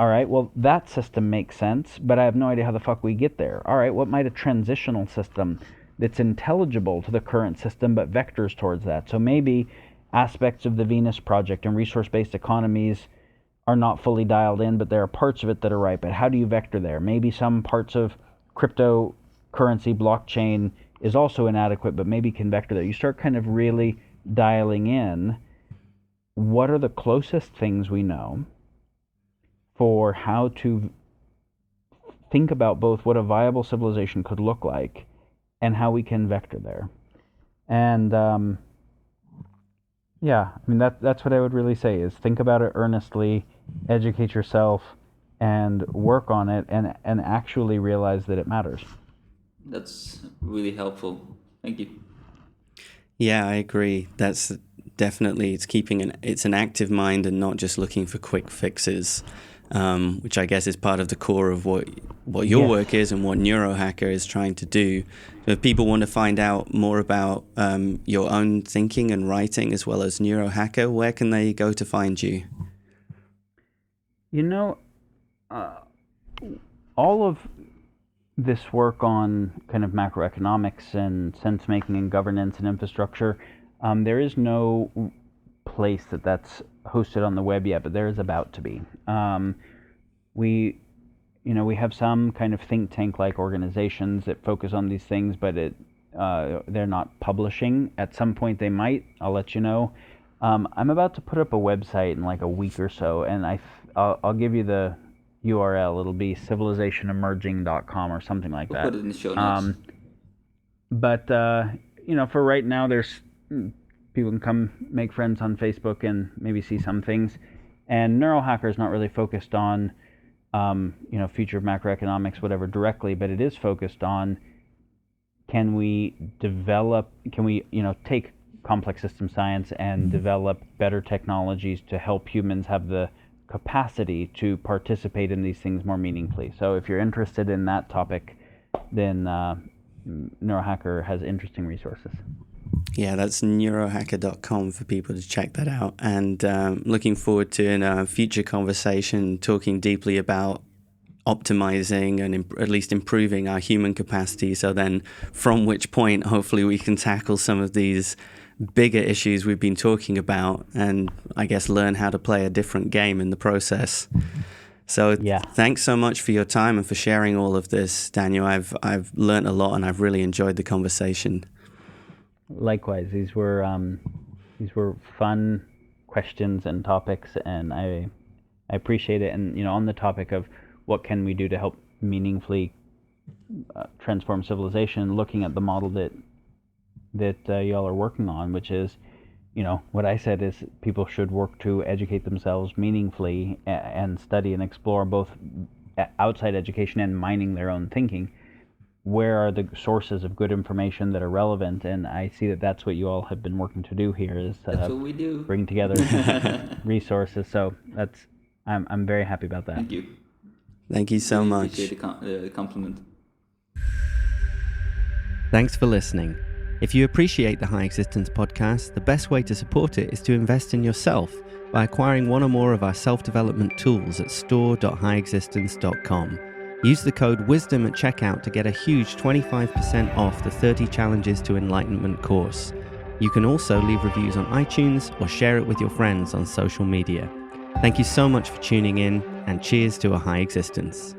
B: All right, well, that system makes sense, but I have no idea how the fuck we get there. All right, what might a transitional system that's intelligible to the current system but vectors towards that? So maybe aspects of the Venus Project and resource-based economies are not fully dialed in, but there are parts of it that are right. But how do you vector there? Maybe some parts of cryptocurrency, blockchain is also inadequate, but maybe can vector there. You start kind of really dialing in what are the closest things we know for how to think about both what a viable civilization could look like and how we can vector there. And yeah, I mean, that's what I would really say is think about it earnestly, educate yourself, and work on it, and actually realize that it matters.
C: That's really helpful. Thank you.
A: Yeah, I agree. That's definitely, it's an active mind and not just looking for quick fixes, which I guess is part of the core of what your work is and what Neurohacker is trying to do. If people want to find out more about your own thinking and writing as well as Neurohacker, where can they go to find you?
B: You know, all of this work on kind of macroeconomics and sense-making and governance and infrastructure, there is no place that's hosted on the web yet, but there is about to be. We have some kind of think tank-like organizations that focus on these things, but they're not publishing. At some point they might. I'll let you know. I'm about to put up a website in like a week or so, and I'll give you the URL. It'll be civilizationemerging.com or something like that.
C: We'll put it in the show notes.
B: But for right now, there's people can come make friends on Facebook and maybe see some things. And Neurohacker is not really focused on future of macroeconomics, whatever, directly, but it is focused on can we take complex system science and develop better technologies to help humans have the capacity to participate in these things more meaningfully. So if you're interested in that topic, then Neurohacker has interesting resources.
A: Yeah, that's neurohacker.com for people to check that out. And looking forward to in a future conversation talking deeply about optimizing and at least improving our human capacity. So then from which point, hopefully we can tackle some of these bigger issues we've been talking about and I guess learn how to play a different game in the process. So Thanks so much for your time and for sharing all of this, Daniel. I've learned a lot and I've really enjoyed the conversation.
B: Likewise, these were fun questions and topics, and I appreciate it. And on the topic of what can we do to help meaningfully transform civilization, looking at the model that y'all are working on, which is, what I said is people should work to educate themselves meaningfully and study and explore both outside education and mining their own thinking. Where are the sources of good information that are relevant? And I see that that's what you all have been working to do here is
C: that's what we do.
B: Bring together resources. So I'm very happy about that.
C: Thank you.
A: Thank you so much.
C: Appreciate the compliment.
A: Thanks for listening. If you appreciate the High Existence podcast, the best way to support it is to invest in yourself by acquiring one or more of our self-development tools at store.highexistence.com. Use the code WISDOM at checkout to get a huge 25% off the 30 Challenges to Enlightenment course. You can also leave reviews on iTunes or share it with your friends on social media. Thank you so much for tuning in, and cheers to a high existence.